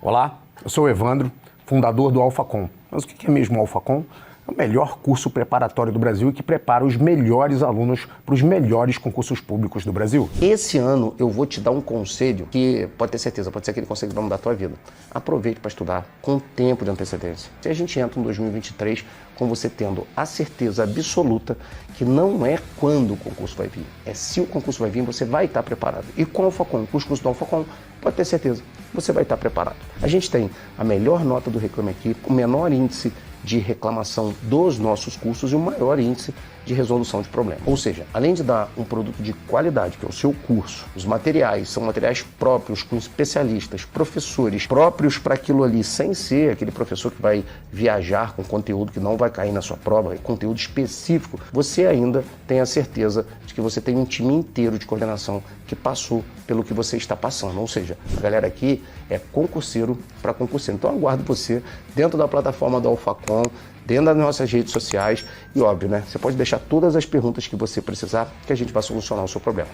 Olá, eu sou o Evandro, fundador do AlphaCom. Mas o que é mesmo o AlphaCom? É o melhor curso preparatório do Brasil e que prepara os melhores alunos para os melhores concursos públicos do Brasil. Esse ano eu vou te dar um conselho que pode ter certeza, pode ser aquele conselho que vai mudar a tua vida. Aproveite para estudar com tempo de antecedência. Se a gente entra em 2023 com você tendo a certeza absoluta que não é quando o concurso vai vir, é se o concurso vai vir, você vai estar preparado. E com o AlphaCom, com os cursos do AlphaCom, pode ter certeza, você vai estar preparado. A gente tem a melhor nota do Reclame Aqui, o menor índice de reclamação dos nossos cursos e o maior índice de resolução de problemas. Ou seja, além de dar um produto de qualidade, que é o seu curso, os materiais são materiais próprios, com especialistas, professores próprios para aquilo ali, sem ser aquele professor que vai viajar com conteúdo que não vai cair na sua prova, é conteúdo específico. Você ainda tem a certeza de que você tem um time inteiro de coordenação que passou pelo que você está passando. Ou seja, a galera aqui é concurseiro para concurseiro. Então eu aguardo você dentro da plataforma do AlphaCom, dentro das nossas redes sociais e, óbvio, né? Você pode deixar todas as perguntas que você precisar que a gente vai solucionar o seu problema.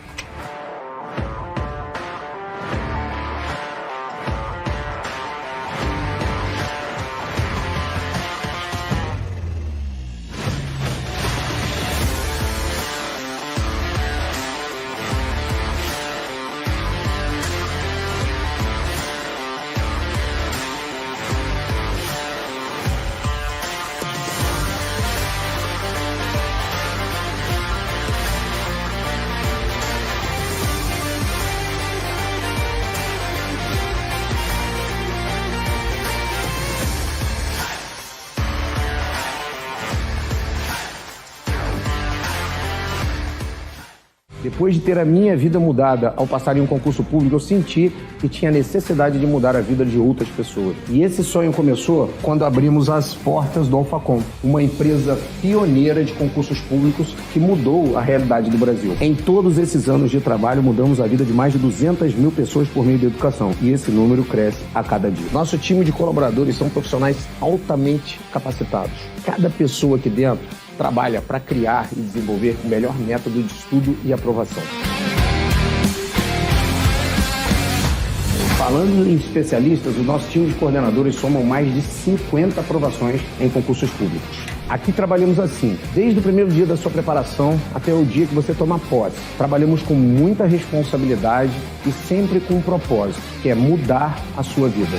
Depois de ter a minha vida mudada ao passar em um concurso público, eu senti que tinha necessidade de mudar a vida de outras pessoas. E esse sonho começou quando abrimos as portas do AlphaCom, uma empresa pioneira de concursos públicos que mudou a realidade do Brasil. Em todos esses anos de trabalho, mudamos a vida de mais de 200 mil pessoas por meio da educação. E esse número cresce a cada dia. Nosso time de colaboradores são profissionais altamente capacitados. Cada pessoa aqui dentro trabalha para criar e desenvolver o melhor método de estudo e aprovação. Falando em especialistas, o nosso time de coordenadores soma mais de 50 aprovações em concursos públicos. Aqui trabalhamos assim, desde o primeiro dia da sua preparação até o dia que você toma posse. Trabalhamos com muita responsabilidade e sempre com um propósito, que é mudar a sua vida.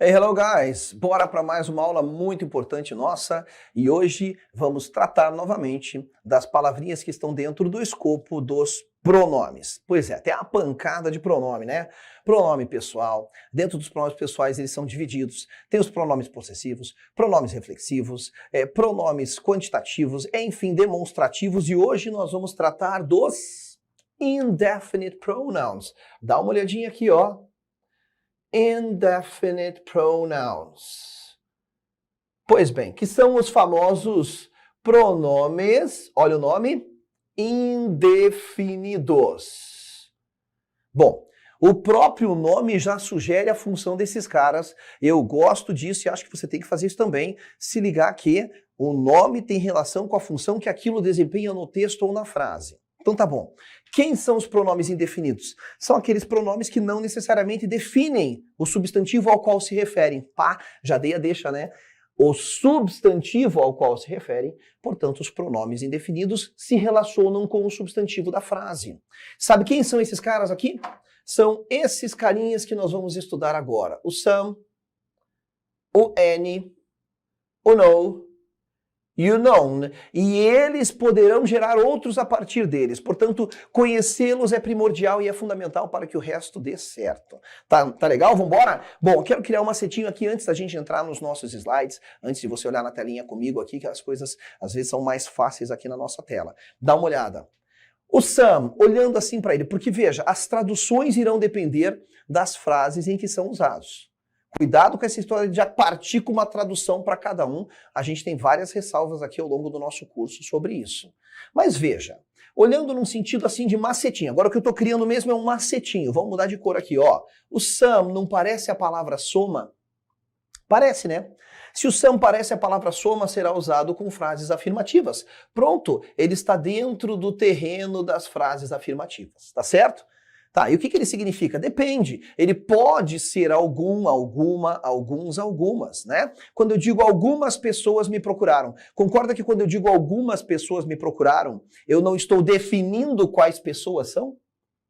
Hey, hello guys! Bora para mais uma aula muito importante nossa e hoje vamos tratar novamente das palavrinhas que estão dentro do escopo dos pronomes. Pois é, tem uma pancada de pronome, né? Pronome pessoal, dentro dos pronomes pessoais eles são divididos. Tem os pronomes possessivos, pronomes reflexivos, pronomes quantitativos, enfim, demonstrativos e hoje nós vamos tratar dos indefinite pronouns. Dá uma olhadinha aqui, ó. Indefinite pronouns. Pois bem, que são os famosos pronomes, olha o nome, indefinidos. Bom, o próprio nome já sugere a função desses caras. Eu gosto disso e acho que você tem que fazer isso também. Se ligar que o nome tem relação com a função que aquilo desempenha no texto ou na frase. Então tá bom. Quem são os pronomes indefinidos? São aqueles pronomes que não necessariamente definem o substantivo ao qual se referem. Pá, já dei a deixa, né? O substantivo ao qual se referem, portanto, os pronomes indefinidos se relacionam com o substantivo da frase. Sabe quem são esses caras aqui? São esses carinhas que nós vamos estudar agora. O some, o any, o no, e o known, e eles poderão gerar outros a partir deles. Portanto, conhecê-los é primordial e é fundamental para que o resto dê certo. Tá legal? Vambora? Bom, eu quero criar um macetinho aqui antes da gente entrar nos nossos slides, antes de você olhar na telinha comigo aqui, que as coisas às vezes são mais fáceis aqui na nossa tela. Dá uma olhada. O some, olhando assim para ele, porque veja, as traduções irão depender das frases em que são usados. Cuidado com essa história de partir com uma tradução para cada um. A gente tem várias ressalvas aqui ao longo do nosso curso sobre isso. Mas veja, olhando num sentido assim de macetinho. Agora o que eu estou criando mesmo é um macetinho. Vamos mudar de cor aqui, ó. O some não parece a palavra soma? Parece, né? Se o some parece a palavra soma, será usado com frases afirmativas. Pronto, ele está dentro do terreno das frases afirmativas, tá certo? Tá, e o que ele significa? Depende. Ele pode ser algum, alguma, alguns, algumas, né? Quando eu digo algumas pessoas me procuraram, concorda que quando eu digo algumas pessoas me procuraram, eu não estou definindo quais pessoas são?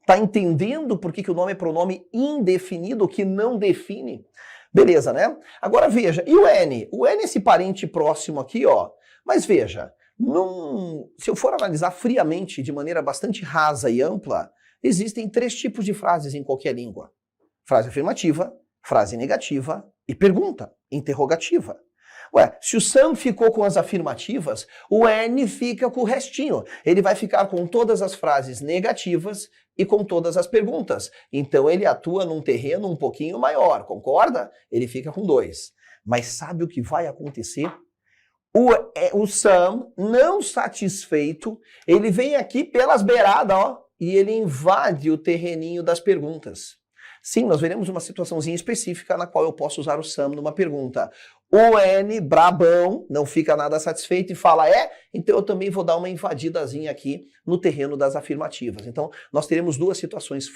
Tá entendendo por que o nome é pronome indefinido, que não define? Beleza, né? Agora veja, e o N? O N é esse parente próximo aqui, ó. Mas veja, se eu for analisar friamente, de maneira bastante rasa e ampla, existem 3 tipos de frases em qualquer língua. Frase afirmativa, frase negativa e pergunta, interrogativa. Ué, se o some ficou com as afirmativas, o N fica com o restinho. Ele vai ficar com todas as frases negativas e com todas as perguntas. Então ele atua num terreno um pouquinho maior, concorda? Ele fica com 2. Mas sabe o que vai acontecer? O some, não satisfeito, ele vem aqui pelas beiradas, ó, e ele invade o terreninho das perguntas. Sim, nós veremos uma situaçãozinha específica na qual eu posso usar o some numa pergunta. O N, brabão, não fica nada satisfeito e fala então eu também vou dar uma invadidazinha aqui no terreno das afirmativas. Então, nós teremos 2 situações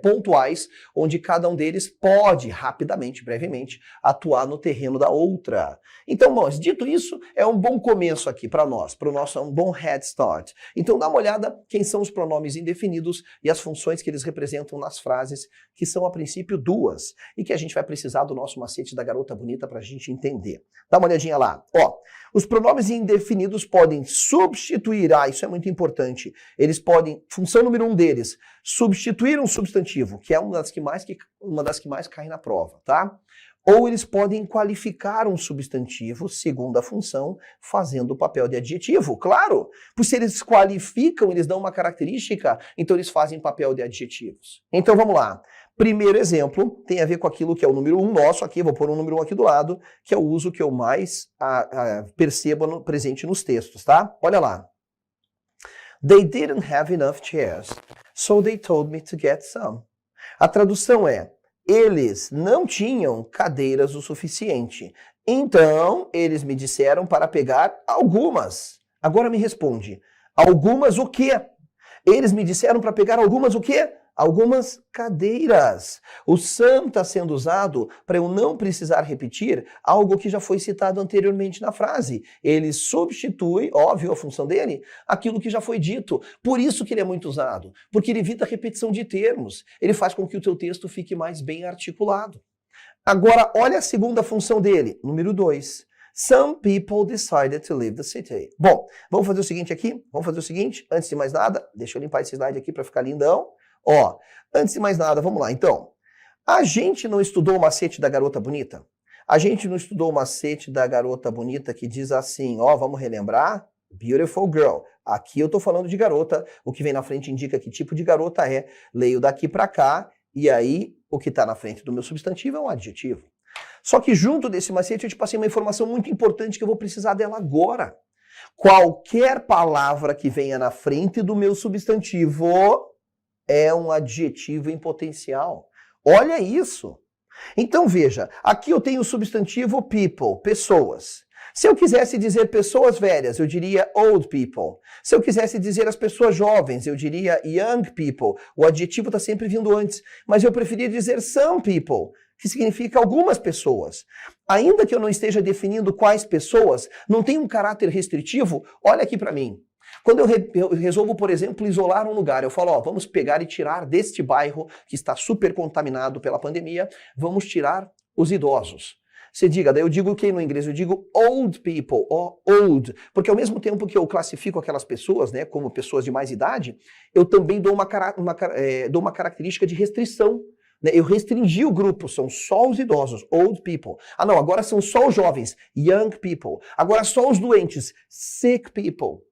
pontuais, onde cada um deles pode, rapidamente, brevemente, atuar no terreno da outra. Então, nós, dito isso, é um bom começo aqui para nós, é um bom head start. Então, dá uma olhada quem são os pronomes indefinidos e as funções que eles representam nas frases, que são, a princípio, 2, e que a gente vai precisar do nosso macete da garota bonita para a gente entender. Dá uma olhadinha lá. Ó, os pronomes indefinidos podem substituir, isso é muito importante, eles podem, função número 1 deles, substituir um substantivo, que é uma das que mais cai na prova, tá? Ou eles podem qualificar um substantivo, segunda função, fazendo o papel de adjetivo. Claro, pois se eles qualificam, eles dão uma característica, então eles fazem papel de adjetivos. Então vamos lá. Primeiro exemplo tem a ver com aquilo que é o número 1 nosso aqui, vou pôr um número 1 aqui do lado, que é o uso que eu mais percebo presente nos textos, tá? Olha lá. They didn't have enough chairs, so they told me to get some. A tradução é: eles não tinham cadeiras o suficiente, então eles me disseram para pegar algumas. Agora me responde, algumas o quê? Eles me disseram para pegar algumas o quê? Algumas cadeiras. O some está sendo usado para eu não precisar repetir algo que já foi citado anteriormente na frase. Ele substitui, óbvio, a função dele, aquilo que já foi dito. Por isso que ele é muito usado, porque ele evita a repetição de termos. Ele faz com que o teu texto fique mais bem articulado. Agora, olha a segunda função dele, número 2. Some people decided to leave the city. Bom, vamos fazer o seguinte aqui? Vamos fazer o seguinte, antes de mais nada, deixa eu limpar esse slide aqui para ficar lindão. Ó, antes de mais nada, vamos lá. Então, a gente não estudou o macete da garota bonita? A gente não estudou o macete da garota bonita que diz assim, ó, vamos relembrar? Beautiful girl. Aqui eu tô falando de garota, o que vem na frente indica que tipo de garota é. Leio daqui para cá, e aí o que tá na frente do meu substantivo é um adjetivo. Só que junto desse macete eu te passei uma informação muito importante que eu vou precisar dela agora. Qualquer palavra que venha na frente do meu substantivo é um adjetivo em potencial. Olha isso. Então veja, aqui eu tenho o substantivo people, pessoas. Se eu quisesse dizer pessoas velhas, eu diria old people. Se eu quisesse dizer as pessoas jovens, eu diria young people. O adjetivo está sempre vindo antes. Mas eu preferia dizer some people, que significa algumas pessoas. Ainda que eu não esteja definindo quais pessoas, não tem um caráter restritivo, olha aqui para mim. Quando eu resolvo, por exemplo, isolar um lugar, eu falo, ó, vamos pegar e tirar deste bairro que está super contaminado pela pandemia, vamos tirar os idosos. Você diga, daí eu digo o que no inglês? Eu digo old people, ou old, porque ao mesmo tempo que eu classifico aquelas pessoas, né, como pessoas de mais idade, eu também dou uma característica de restrição. Eu restringi o grupo, são só os idosos, old people. Ah não, agora são só os jovens, young people. Agora só os doentes, sick people.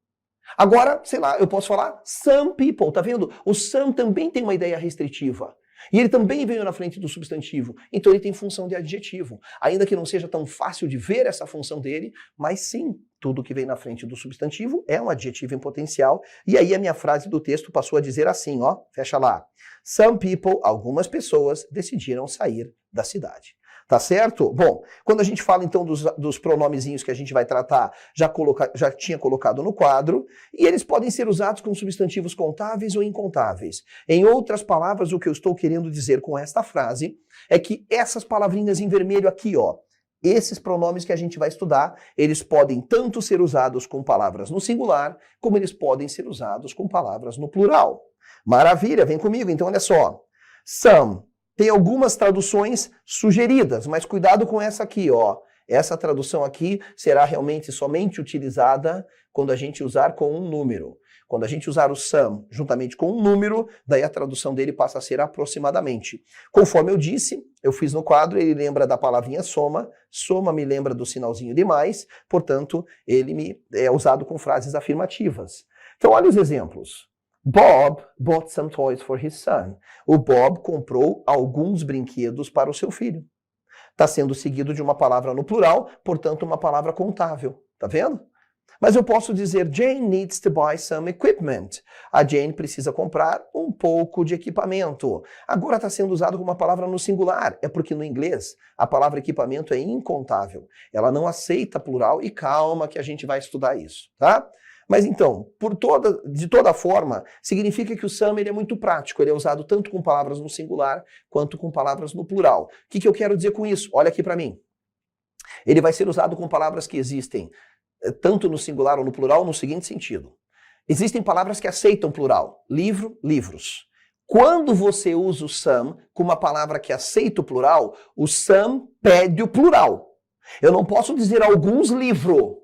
Agora, sei lá, eu posso falar some people, tá vendo? O some também tem uma ideia restritiva. E ele também veio na frente do substantivo. Então ele tem função de adjetivo. Ainda que não seja tão fácil de ver essa função dele, mas sim, tudo que vem na frente do substantivo é um adjetivo em potencial. E aí a minha frase do texto passou a dizer assim, ó, fecha lá. Some people, algumas pessoas, decidiram sair da cidade. Tá certo? Bom, quando a gente fala então dos pronomezinhos que a gente vai tratar, já tinha colocado no quadro, e eles podem ser usados com substantivos contáveis ou incontáveis. Em outras palavras, o que eu estou querendo dizer com esta frase é que essas palavrinhas em vermelho aqui, ó, esses pronomes que a gente vai estudar, eles podem tanto ser usados com palavras no singular, como eles podem ser usados com palavras no plural. Maravilha, vem comigo, então olha só. Some. Tem algumas traduções sugeridas, mas cuidado com essa aqui, ó. Essa tradução aqui será realmente somente utilizada quando a gente usar com um número. Quando a gente usar o some juntamente com um número, daí a tradução dele passa a ser aproximadamente. Conforme eu disse, eu fiz no quadro, ele lembra da palavrinha soma, soma me lembra do sinalzinho de mais, portanto, ele é usado com frases afirmativas. Então, olha os exemplos. Bob bought some toys for his son. O Bob comprou alguns brinquedos para o seu filho. Está sendo seguido de uma palavra no plural, portanto, uma palavra contável. Tá vendo? Mas eu posso dizer, Jane needs to buy some equipment. A Jane precisa comprar um pouco de equipamento. Agora está sendo usado como uma palavra no singular. É porque no inglês a palavra equipamento é incontável. Ela não aceita plural e calma que a gente vai estudar isso, tá? Mas então, de toda forma, significa que o some ele é muito prático. Ele é usado tanto com palavras no singular quanto com palavras no plural. O que eu quero dizer com isso? Olha aqui para mim. Ele vai ser usado com palavras que existem tanto no singular ou no plural, no seguinte sentido. Existem palavras que aceitam plural. Livro, livros. Quando você usa o some com uma palavra que aceita o plural, o some pede o plural. Eu não posso dizer alguns livros,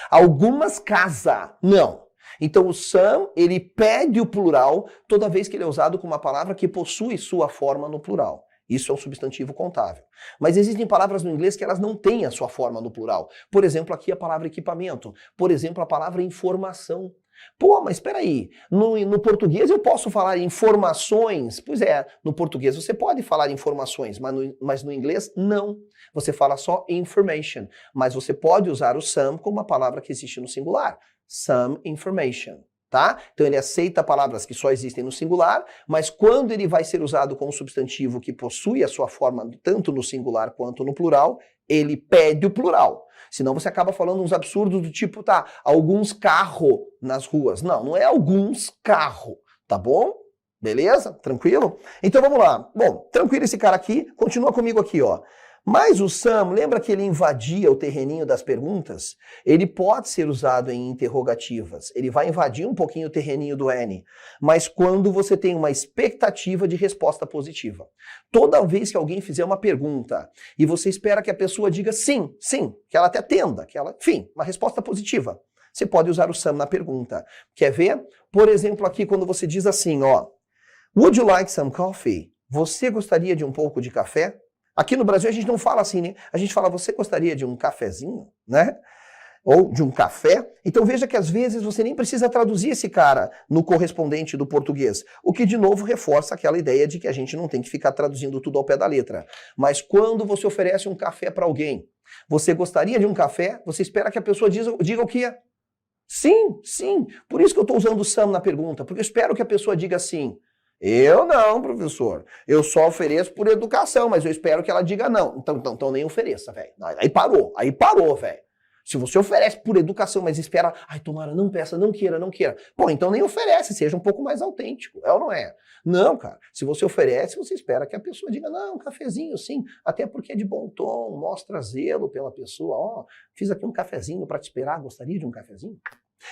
algumas casas. Não. Então o some, ele pede o plural toda vez que ele é usado com uma palavra que possui sua forma no plural. Isso é um substantivo contável. Mas existem palavras no inglês que elas não têm a sua forma no plural. Por exemplo, aqui a palavra equipamento. Por exemplo, a palavra informação. Pô, mas espera aí, no português eu posso falar informações? Pois é, no português você pode falar informações, mas no inglês não. Você fala só information, mas você pode usar o some como uma palavra que existe no singular. Some information. Tá? Então ele aceita palavras que só existem no singular, mas quando ele vai ser usado como substantivo que possui a sua forma tanto no singular quanto no plural, ele pede o plural. Senão você acaba falando uns absurdos do tipo, tá, alguns carros nas ruas. Não, não é alguns carros, tá bom? Beleza? Tranquilo? Então vamos lá. Bom, tranquilo esse cara aqui, continua comigo aqui, ó. Mas o some, lembra que ele invadia o terreninho das perguntas? Ele pode ser usado em interrogativas. Ele vai invadir um pouquinho o terreninho do N. Mas quando você tem uma expectativa de resposta positiva. Toda vez que alguém fizer uma pergunta e você espera que a pessoa diga sim, sim, que ela até atenda, que ela, enfim, uma resposta positiva. Você pode usar o some na pergunta. Quer ver? Por exemplo, aqui quando você diz assim, ó. Would you like some coffee? Você gostaria de um pouco de café? Aqui no Brasil a gente não fala assim, né? A gente fala, você gostaria de um cafezinho, né? Ou de um café? Então veja que às vezes você nem precisa traduzir esse cara no correspondente do português. O que de novo reforça aquela ideia de que a gente não tem que ficar traduzindo tudo ao pé da letra. Mas quando você oferece um café para alguém, você gostaria de um café? Você espera que a pessoa diga o quê? Sim, sim. Por isso que eu estou usando o some na pergunta, porque eu espero que a pessoa diga assim. Eu não, professor. Eu só ofereço por educação, mas eu espero que ela diga não. Então nem ofereça, velho. Aí parou, velho. Se você oferece por educação, mas espera, ai, tomara, não peça, não queira. Pô, então nem oferece, seja um pouco mais autêntico, é ou não é? Não, cara. Se você oferece, você espera que a pessoa diga, não, um cafezinho, sim. Até porque é de bom tom, mostra zelo pela pessoa. Ó, fiz aqui um cafezinho para te esperar, gostaria de um cafezinho?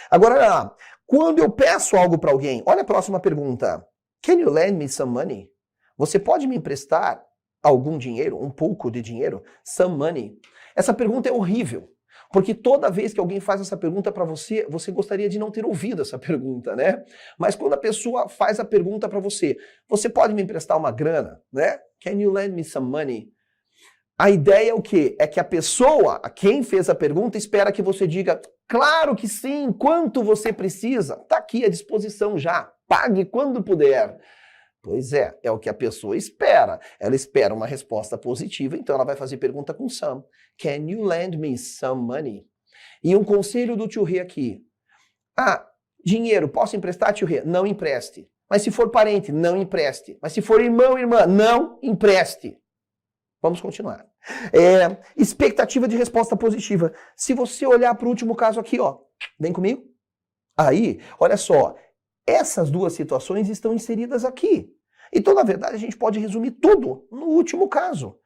Agora, quando eu peço algo para alguém, olha a próxima pergunta. Can you lend me some money? Você pode me emprestar algum dinheiro, um pouco de dinheiro? Some money. Essa pergunta é horrível, porque toda vez que alguém faz essa pergunta para você, você gostaria de não ter ouvido essa pergunta, né? Mas quando a pessoa faz a pergunta para você, você pode me emprestar uma grana, né? Can you lend me some money? A ideia é o quê? É que a pessoa, quem fez a pergunta, espera que você diga, claro que sim, quanto você precisa? Tá aqui à disposição já. Pague quando puder. Pois é o que a pessoa espera. Ela espera uma resposta positiva, então ela vai fazer pergunta com some. Can you lend me some money? E um conselho do tio Rê aqui. Ah, dinheiro, posso emprestar, tio Rê? Não empreste. Mas se for parente, não empreste. Mas se for irmão, irmã, não empreste. Vamos continuar. Expectativa de resposta positiva. Se você olhar para o último caso aqui, ó, vem comigo. Aí, olha só, essas duas situações estão inseridas aqui. Então, na verdade, a gente pode resumir tudo no último caso.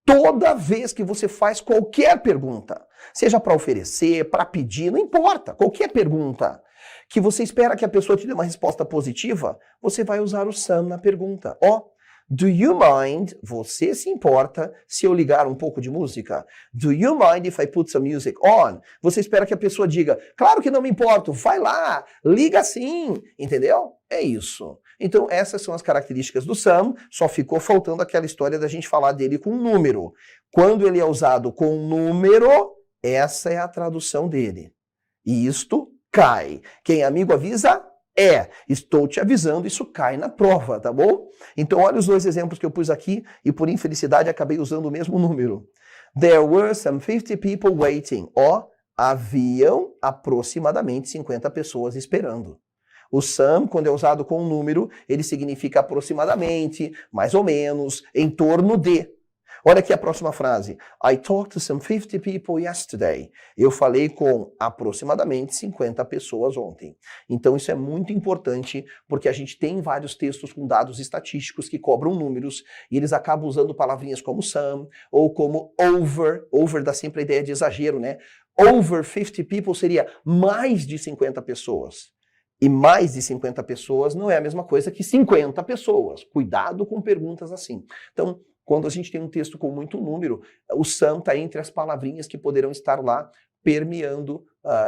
Toda vez que você faz qualquer pergunta, seja para oferecer, para pedir, não importa, qualquer pergunta, que você espera que a pessoa te dê uma resposta positiva, você vai usar o some na pergunta. Ó, do you mind, você se importa se eu ligar um pouco de música? Do you mind if I put some music on? Você espera que a pessoa diga, claro que não me importo, vai lá, liga sim, entendeu? É isso. Então essas são as características do some, só ficou faltando aquela história da gente falar dele com número. Quando ele é usado com número, essa é a tradução dele. E isto cai. Quem é amigo avisa estou te avisando, isso cai na prova, tá bom? Então olha os dois exemplos que eu pus aqui e por infelicidade acabei usando o mesmo número. There were some 50 people waiting. Ó, haviam aproximadamente 50 pessoas esperando. O some, quando é usado com um número, ele significa aproximadamente, mais ou menos, em torno de. Olha aqui a próxima frase. I talked to some 50 people yesterday. Eu falei com aproximadamente 50 pessoas ontem. Então isso é muito importante porque a gente tem vários textos com dados estatísticos que cobram números e eles acabam usando palavrinhas como some ou como over. Over dá sempre a ideia de exagero, né? Over 50 people seria mais de 50 pessoas. E mais de 50 pessoas não é a mesma coisa que 50 pessoas. Cuidado com perguntas assim. Então, quando a gente tem um texto com muito número, o some está entre as palavrinhas que poderão estar lá permeando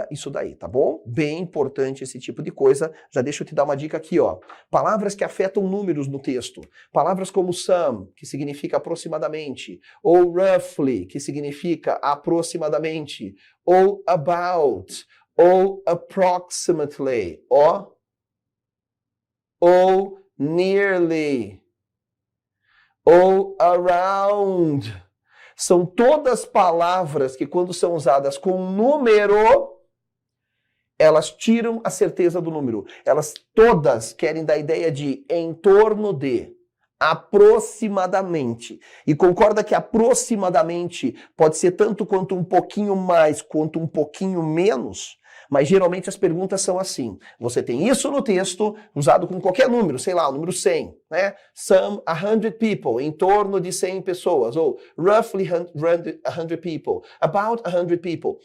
isso daí, tá bom? Bem importante esse tipo de coisa. Já deixa eu te dar uma dica aqui, ó. Palavras que afetam números no texto. Palavras como some, que significa aproximadamente, ou roughly, que significa aproximadamente, ou about, ou approximately, ó, ou nearly, ou around. São todas palavras que quando são usadas com número, elas tiram a certeza do número. Elas todas querem dar a ideia de em torno de, aproximadamente. E concorda que aproximadamente pode ser tanto quanto um pouquinho mais, quanto um pouquinho menos? Mas geralmente as perguntas são assim. Você tem isso no texto, usado com qualquer número, sei lá, o número 100, né? Some 100 people, em torno de 100 pessoas. Ou roughly 100 people, about 100 people.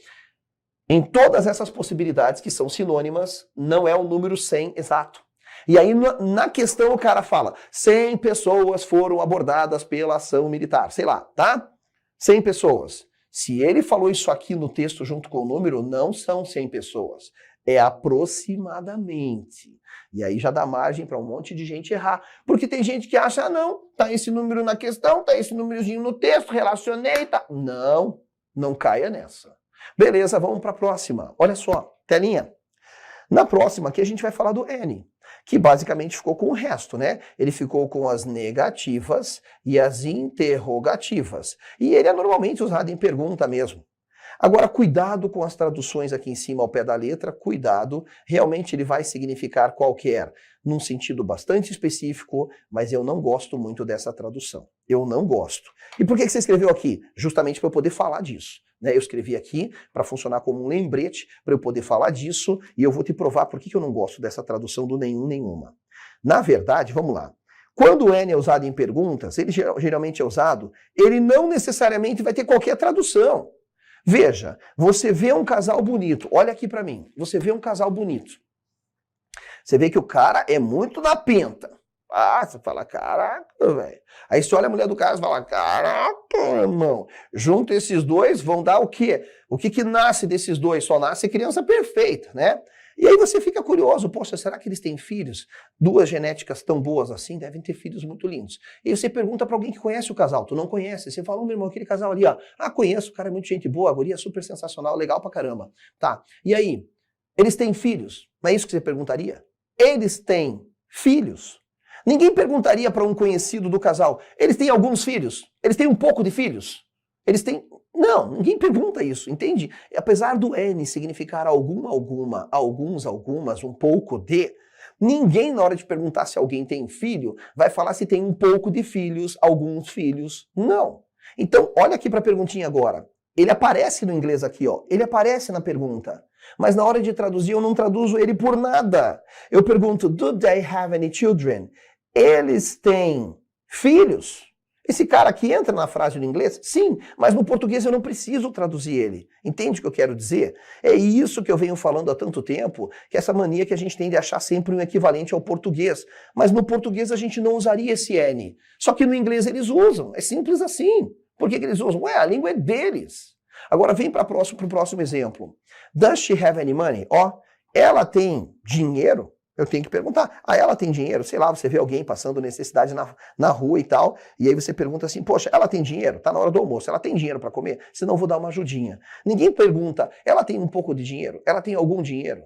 Em todas essas possibilidades que são sinônimas, não é o número 100 exato. E aí na questão o cara fala, 100 pessoas foram abordadas pela ação militar, sei lá, tá? 100 pessoas. Se ele falou isso aqui no texto junto com o número, não são 100 pessoas. É aproximadamente. E aí já dá margem para um monte de gente errar. Porque tem gente que acha, não, tá esse número na questão, tá esse númerozinho no texto, relacionei, tá. Não, não caia nessa. Beleza, vamos para a próxima. Olha só, telinha. Na próxima aqui a gente vai falar do N, que basicamente ficou com o resto, né? Ele ficou com as negativas e as interrogativas. E ele é normalmente usado em pergunta mesmo. Agora, cuidado com as traduções aqui em cima ao pé da letra, cuidado, realmente ele vai significar qualquer, num sentido bastante específico, mas eu não gosto muito dessa tradução. Eu não gosto. E por que você escreveu aqui? Justamente para eu poder falar disso. Eu escrevi aqui para funcionar como um lembrete, para eu poder falar disso, e eu vou te provar por que eu não gosto dessa tradução do nenhum, nenhuma. Na verdade, vamos lá. Quando o N é usado em perguntas, ele geralmente é usado, ele não necessariamente vai ter qualquer tradução. Veja, você vê um casal bonito, olha aqui para mim, você vê um casal bonito. Você vê que o cara é muito na pinta. Ah, você fala, caraca, velho. Aí você olha a mulher do cara e fala, caraca, irmão. Junto esses dois vão dar o quê? O que nasce desses dois? Só nasce criança perfeita, né? E aí você fica curioso, poxa, será que eles têm filhos? Duas genéticas tão boas assim, devem ter filhos muito lindos. E você pergunta para alguém que conhece o casal, tu não conhece, você fala, meu irmão, aquele casal ali, ó. Ah, conheço, o cara é muito gente boa, a guria é super sensacional, legal pra caramba. Tá, e aí? Eles têm filhos? Não é isso que você perguntaria? Eles têm filhos? Ninguém perguntaria para um conhecido do casal, eles têm alguns filhos? Eles têm um pouco de filhos? Eles têm... Não, ninguém pergunta isso, entende? Apesar do N significar algum, alguma, alguns, algumas, um pouco de, ninguém na hora de perguntar se alguém tem filho vai falar se tem um pouco de filhos, alguns filhos, não. Então, olha aqui para a perguntinha agora. Ele aparece no inglês aqui, ó. Ele aparece na pergunta. Mas na hora de traduzir, eu não traduzo ele por nada. Eu pergunto, do they have any children? Eles têm filhos? Esse cara aqui entra na frase no inglês? Sim, mas no português eu não preciso traduzir ele. Entende o que eu quero dizer? É isso que eu venho falando há tanto tempo, que essa mania que a gente tem de achar sempre um equivalente ao português. Mas no português a gente não usaria esse N. Só que no inglês eles usam. É simples assim. Por que eles usam? Ué, a língua é deles. Agora vem para o próximo exemplo. Does she have any money? Ó, ela tem dinheiro? Eu tenho que perguntar. Ah, ela tem dinheiro? Sei lá, você vê alguém passando necessidade na rua e tal, e aí você pergunta assim, poxa, ela tem dinheiro? Tá na hora do almoço, ela tem dinheiro para comer? Senão eu vou dar uma ajudinha. Ninguém pergunta, ela tem um pouco de dinheiro? Ela tem algum dinheiro?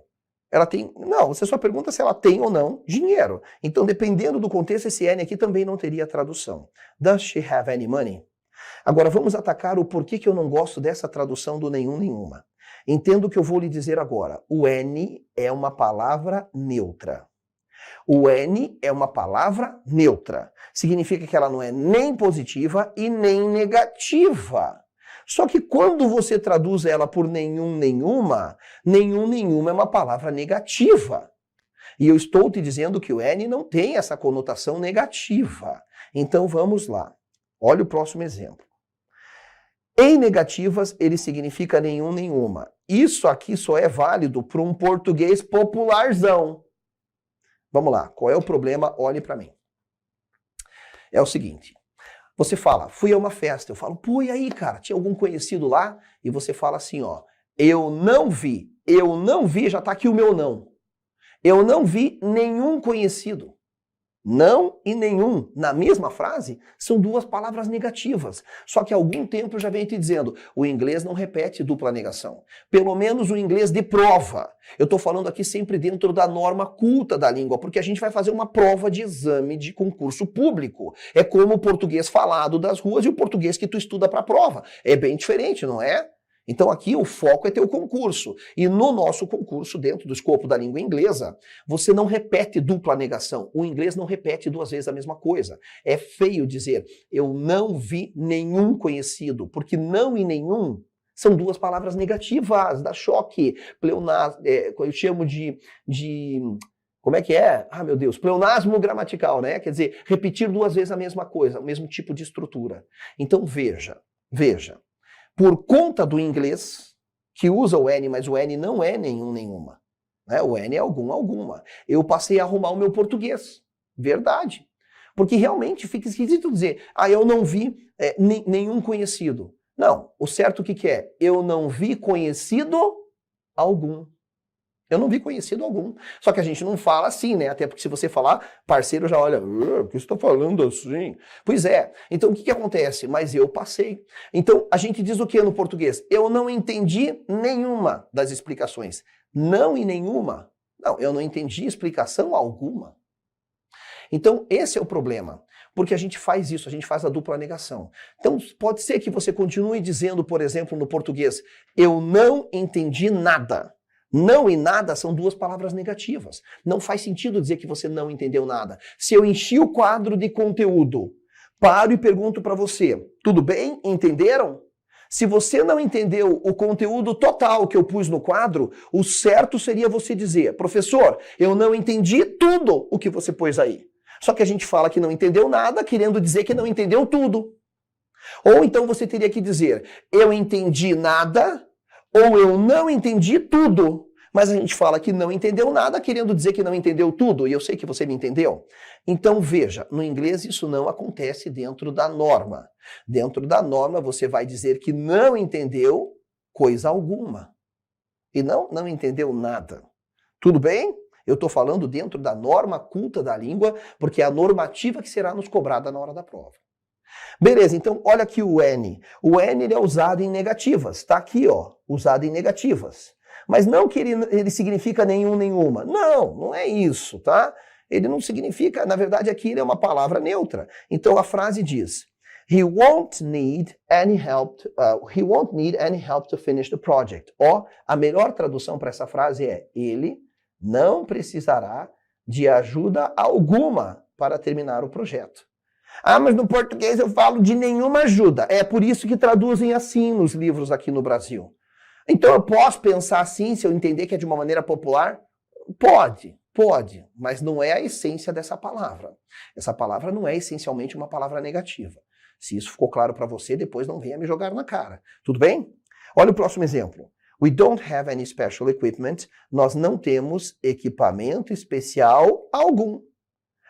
Ela tem... Não, você só pergunta se ela tem ou não dinheiro. Então, dependendo do contexto, esse N aqui também não teria tradução. Does she have any money? Agora, vamos atacar o porquê que eu não gosto dessa tradução do nenhum, nenhuma. Entenda o que eu vou lhe dizer agora. O N é uma palavra neutra. O N é uma palavra neutra. Significa que ela não é nem positiva e nem negativa. Só que quando você traduz ela por nenhum, nenhuma, nenhum, nenhuma é uma palavra negativa. E eu estou te dizendo que o N não tem essa conotação negativa. Então vamos lá. Olha o próximo exemplo. Em negativas, ele significa nenhum, nenhuma. Isso aqui só é válido para um português popularzão. Vamos lá, qual é o problema? Olhe para mim. É o seguinte, você fala, fui a uma festa, eu falo, pô, e aí, cara, tinha algum conhecido lá? E você fala assim, ó, eu não vi, já tá aqui o meu não. Eu não vi nenhum conhecido. Não e nenhum, na mesma frase, são duas palavras negativas. Só que há algum tempo eu já venho te dizendo, o inglês não repete dupla negação. Pelo menos o inglês de prova. Eu estou falando aqui sempre dentro da norma culta da língua, porque a gente vai fazer uma prova de exame de concurso público. É como o português falado das ruas e o português que tu estuda para a prova. É bem diferente, não é? Então aqui o foco é ter o concurso. E no nosso concurso, dentro do escopo da língua inglesa, você não repete dupla negação. O inglês não repete duas vezes a mesma coisa. É feio dizer, eu não vi nenhum conhecido, porque não e nenhum são duas palavras negativas, dá choque. Eu chamo de como é que é? Ah, meu Deus, pleonasmo gramatical, né? Quer dizer, repetir duas vezes a mesma coisa, o mesmo tipo de estrutura. Então veja. Por conta do inglês, que usa o N, mas o N não é nenhum, nenhuma. Né? O N é algum, alguma. Eu passei a arrumar o meu português. Verdade. Porque realmente fica esquisito dizer, eu não vi nenhum conhecido. Não, o certo o que é? Eu não vi conhecido algum. Eu não vi conhecido algum. Só que a gente não fala assim, né? Até porque se você falar, parceiro já olha, por que você está falando assim? Pois é. Então o que acontece? Mas eu passei. Então a gente diz o que no português? Eu não entendi nenhuma das explicações. Não e nenhuma. Não, eu não entendi explicação alguma. Então esse é o problema. Porque a gente faz isso, a gente faz a dupla negação. Então pode ser que você continue dizendo, por exemplo, no português, eu não entendi nada. Não e nada são duas palavras negativas. Não faz sentido dizer que você não entendeu nada. Se eu enchi o quadro de conteúdo, paro e pergunto para você, tudo bem? Entenderam? Se você não entendeu o conteúdo total que eu pus no quadro, o certo seria você dizer, professor, eu não entendi tudo o que você pôs aí. Só que a gente fala que não entendeu nada, querendo dizer que não entendeu tudo. Ou então você teria que dizer, eu entendi nada, ou eu não entendi tudo, mas a gente fala que não entendeu nada, querendo dizer que não entendeu tudo, e eu sei que você me entendeu. Então veja, no inglês isso não acontece dentro da norma. Dentro da norma você vai dizer que não entendeu coisa alguma. E não entendeu nada. Tudo bem? Eu estou falando dentro da norma culta da língua, porque é a normativa que será nos cobrada na hora da prova. Beleza, então olha aqui o N. O N ele é usado em negativas. Está aqui, ó, usado em negativas. Mas não que ele significa nenhum, nenhuma. Não é isso, tá? Ele não significa, na verdade aqui ele é uma palavra neutra. Então a frase diz, he won't need any help to finish the project. Ó, a melhor tradução para essa frase é, ele não precisará de ajuda alguma para terminar o projeto. Ah, mas no português eu falo de nenhuma ajuda. É por isso que traduzem assim nos livros aqui no Brasil. Então eu posso pensar assim, se eu entender que é de uma maneira popular? Pode, mas não é a essência dessa palavra. Essa palavra não é essencialmente uma palavra negativa. Se isso ficou claro para você, depois não venha me jogar na cara. Tudo bem? Olha o próximo exemplo. We don't have any special equipment. Nós não temos equipamento especial algum.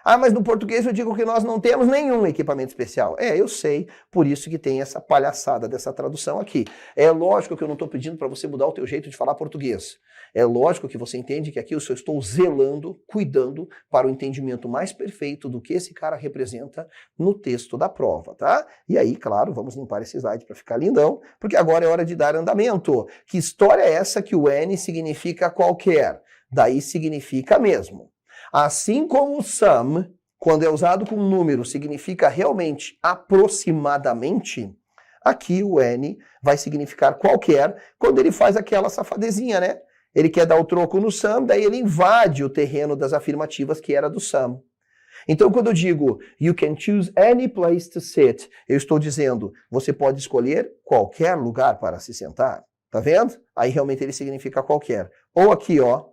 Ah, mas no português eu digo que nós não temos nenhum equipamento especial. É, eu sei, por isso que tem essa palhaçada dessa tradução aqui. É lógico que eu não estou pedindo para você mudar o teu jeito de falar português. É lógico que você entende que aqui eu só estou zelando, cuidando para o entendimento mais perfeito do que esse cara representa no texto da prova, tá? E aí, claro, vamos limpar esse slide para ficar lindão, porque agora é hora de dar andamento. Que história é essa que o N significa qualquer? Daí significa mesmo. Assim como o some, quando é usado com número, significa realmente aproximadamente, aqui o N vai significar qualquer quando ele faz aquela safadezinha, né? Ele quer dar o troco no some, daí ele invade o terreno das afirmativas que era do some. Então, quando eu digo you can choose any place to sit, eu estou dizendo você pode escolher qualquer lugar para se sentar. Tá vendo? Aí realmente ele significa qualquer. Ou aqui, ó,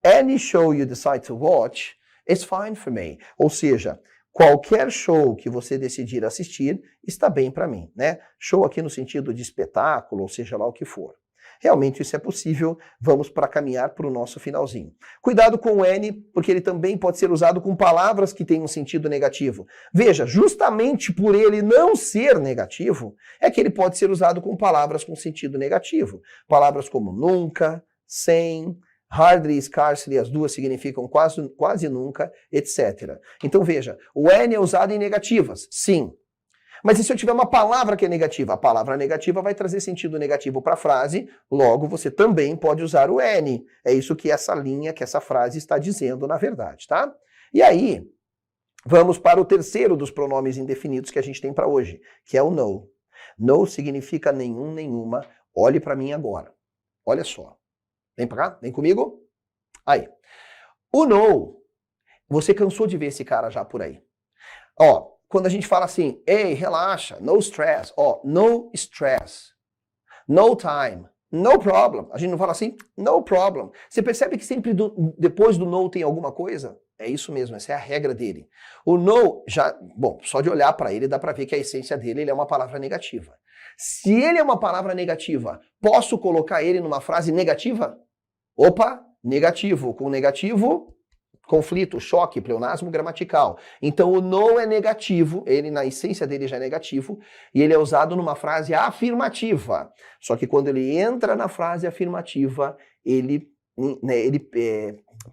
any show you decide to watch is fine for me. Ou seja, qualquer show que você decidir assistir está bem para mim, né? Show aqui no sentido de espetáculo, ou seja lá o que for. Realmente isso é possível, vamos para caminhar para o nosso finalzinho. Cuidado com o N, porque ele também pode ser usado com palavras que têm um sentido negativo. Veja, justamente por ele não ser negativo, é que ele pode ser usado com palavras com sentido negativo. Palavras como nunca, sem, hardly e scarcely, as duas significam quase nunca, etc. Então veja, o N é usado em negativas, sim. Mas e se eu tiver uma palavra que é negativa? A palavra negativa vai trazer sentido negativo para a frase, logo você também pode usar o N. É isso que essa linha, que essa frase está dizendo na verdade, tá? E aí, vamos para o terceiro dos pronomes indefinidos que a gente tem para hoje, que é o no. No significa nenhum, nenhuma. Olhe para mim agora. Olha só. Vem para cá, vem comigo. Aí. O no, você cansou de ver esse cara já por aí. Ó, quando a gente fala assim, ei, relaxa, no stress, ó, no stress, no time, no problem. A gente não fala assim, no problem. Você percebe que sempre depois do no tem alguma coisa? É isso mesmo, essa é a regra dele. O no, já, bom, só de olhar para ele dá para ver que a essência dele ele é uma palavra negativa. Se ele é uma palavra negativa, posso colocar ele numa frase negativa? Opa, negativo. Com negativo, conflito, choque, pleonasmo gramatical. Então o no é negativo, ele na essência dele já é negativo, e ele é usado numa frase afirmativa. Só que quando ele entra na frase afirmativa, ele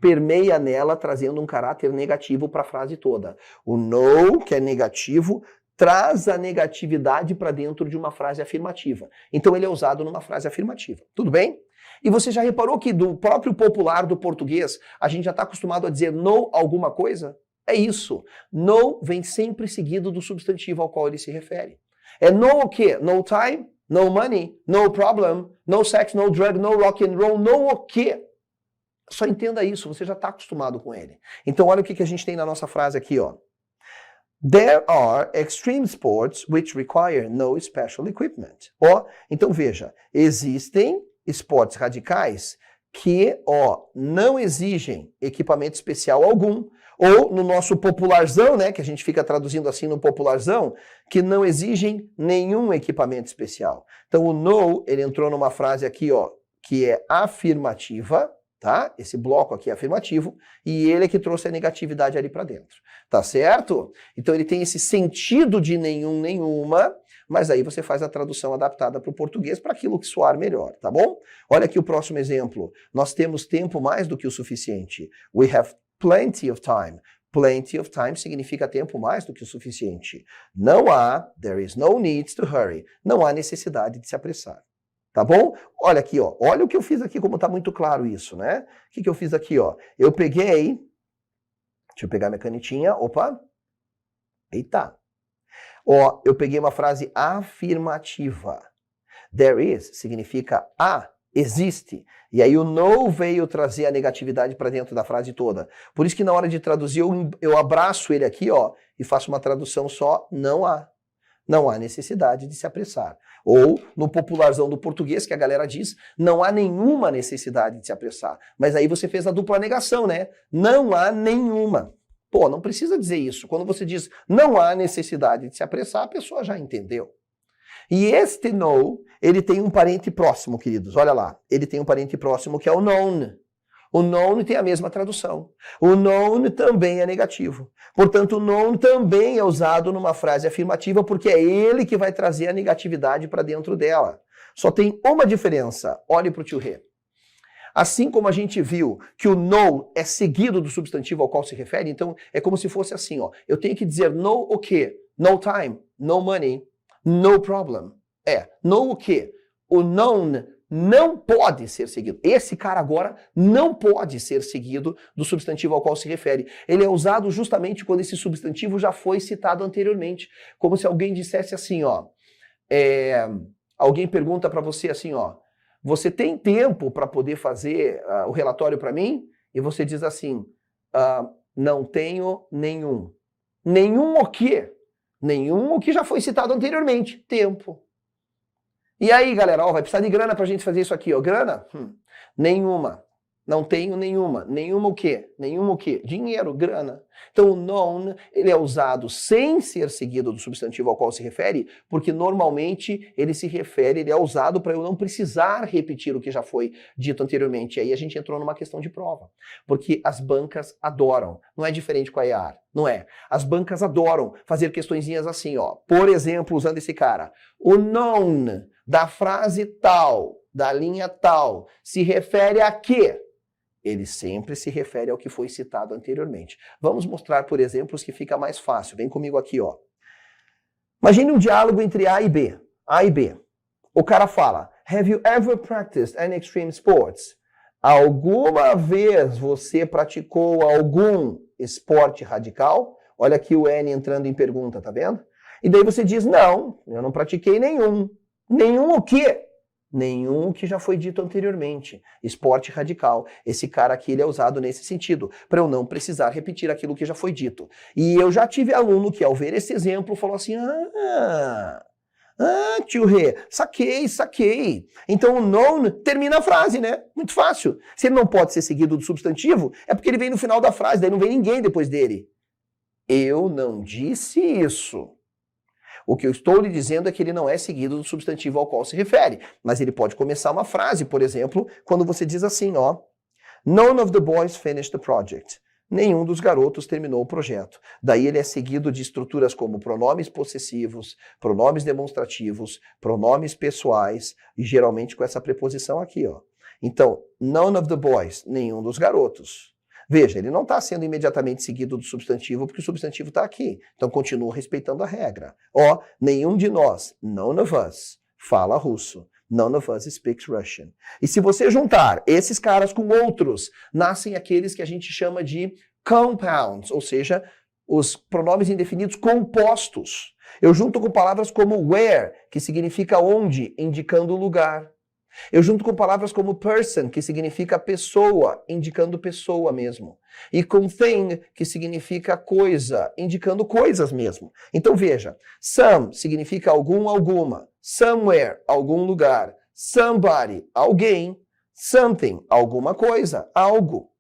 permeia nela, trazendo um caráter negativo para a frase toda. O no, que é negativo, traz a negatividade para dentro de uma frase afirmativa. Então ele é usado numa frase afirmativa. Tudo bem? E você já reparou que do próprio popular do português, a gente já está acostumado a dizer no alguma coisa? É isso. No vem sempre seguido do substantivo ao qual ele se refere. É no o quê? No time, no money, no problem, no sex, no drug, no rock and roll, no o quê? Só entenda isso, você já está acostumado com ele. Então olha o que a gente tem na nossa frase aqui, ó. There are extreme sports which require no special equipment. Ó, então veja, existem esportes radicais que, ó, não exigem equipamento especial algum, ou no nosso popularzão, né, que a gente fica traduzindo assim no popularzão, que não exigem nenhum equipamento especial. Então o no, ele entrou numa frase aqui, ó, que é afirmativa, tá? Esse bloco aqui é afirmativo, e ele é que trouxe a negatividade ali para dentro. Tá certo? Então ele tem esse sentido de nenhum, nenhuma, mas aí você faz a tradução adaptada para o português para aquilo que soar melhor, tá bom? Olha aqui o próximo exemplo. Nós temos tempo mais do que o suficiente. We have plenty of time. Plenty of time significa tempo mais do que o suficiente. Não há, there is no need to hurry. Não há necessidade de se apressar. Tá bom? Olha aqui, ó. Olha o que eu fiz aqui, como tá muito claro isso, né? O que eu fiz aqui, ó? Eu peguei, deixa eu pegar minha canetinha, opa. Eita. Ó, eu peguei uma frase afirmativa. There is significa há existe. E aí o no veio trazer a negatividade para dentro da frase toda. Por isso que na hora de traduzir eu abraço ele aqui, ó, e faço uma tradução só, não há. Não há necessidade de se apressar. Ou, no popularzão do português, que a galera diz, não há nenhuma necessidade de se apressar. Mas aí você fez a dupla negação, né? Não há nenhuma. Pô, não precisa dizer isso. Quando você diz não há necessidade de se apressar, a pessoa já entendeu. E este no, ele tem um parente próximo, queridos. Olha lá. Ele tem um parente próximo que é o known. O known tem a mesma tradução. O known também é negativo. Portanto, o known também é usado numa frase afirmativa porque é ele que vai trazer a negatividade para dentro dela. Só tem uma diferença. Olhe para o tio Rê. Assim como a gente viu que o no é seguido do substantivo ao qual se refere, então é como se fosse assim, ó. Eu tenho que dizer no o quê? No time, no money, no problem. No o quê? O known não pode ser seguido. Esse cara agora não pode ser seguido do substantivo ao qual se refere. Ele é usado justamente quando esse substantivo já foi citado anteriormente. Como se alguém dissesse assim, ó. Alguém pergunta para você assim, ó. Você tem tempo para poder fazer o relatório para mim? E você diz assim, não tenho nenhum. Nenhum o quê? Nenhum o que já foi citado anteriormente. Tempo. E aí, galera, ó, vai precisar de grana pra gente fazer isso aqui, ó. Grana? Nenhuma. Não tenho nenhuma. Nenhuma o quê? Nenhuma o quê? Dinheiro, grana. Então o known, ele é usado sem ser seguido do substantivo ao qual se refere, porque normalmente ele é usado para eu não precisar repetir o que já foi dito anteriormente. E aí a gente entrou numa questão de prova. Porque as bancas adoram. Não é diferente com a IAR. Não é. As bancas adoram fazer questõezinhas assim, ó. Por exemplo, usando esse cara. O known da frase tal, da linha tal, se refere a quê? Ele sempre se refere ao que foi citado anteriormente. Vamos mostrar por exemplos que fica mais fácil. Vem comigo aqui, ó. Imagine um diálogo entre A e B. A e B. O cara fala, have you ever practiced any extreme sports? Alguma vez você praticou algum esporte radical? Olha aqui o N entrando em pergunta, tá vendo? E daí você diz, não, eu não pratiquei nenhum. Nenhum o quê? Nenhum que já foi dito anteriormente. Esporte radical. Esse cara aqui ele é usado nesse sentido, para eu não precisar repetir aquilo que já foi dito. E eu já tive aluno que ao ver esse exemplo falou assim, tio Rê, saquei. Então o known termina a frase, né? Muito fácil. Se ele não pode ser seguido do substantivo, é porque ele vem no final da frase, daí não vem ninguém depois dele. Eu não disse isso. O que eu estou lhe dizendo é que ele não é seguido do substantivo ao qual se refere. Mas ele pode começar uma frase, por exemplo, quando você diz assim, ó. None of the boys finished the project. Nenhum dos garotos terminou o projeto. Daí ele é seguido de estruturas como pronomes possessivos, pronomes demonstrativos, pronomes pessoais, e geralmente com essa preposição aqui, ó. Então, none of the boys, nenhum dos garotos. Veja, ele não está sendo imediatamente seguido do substantivo porque o substantivo está aqui. Então, continua respeitando a regra. Ó, nenhum de nós, none of us, fala russo. None of us speaks Russian. E se você juntar esses caras com outros, nascem aqueles que a gente chama de compounds, ou seja, os pronomes indefinidos compostos. Eu junto com palavras como where, que significa onde, indicando lugar. Eu junto com palavras como person, que significa pessoa, indicando pessoa mesmo. E com thing, que significa coisa, indicando coisas mesmo. Então veja, some significa algum, alguma. Somewhere, algum lugar. Somebody, alguém. Something, alguma coisa, algo.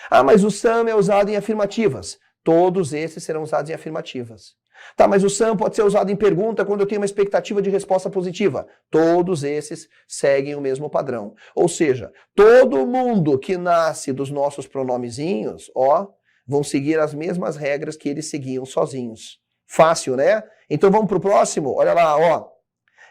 Ah, mas o some é usado em afirmativas. Todos esses serão usados em afirmativas. Tá, mas o some pode ser usado em pergunta quando eu tenho uma expectativa de resposta positiva. Todos esses seguem o mesmo padrão. Ou seja, todo mundo que nasce dos nossos pronomezinhos, ó, vão seguir as mesmas regras que eles seguiam sozinhos. Fácil, né? Então vamos pro próximo. Olha lá, ó.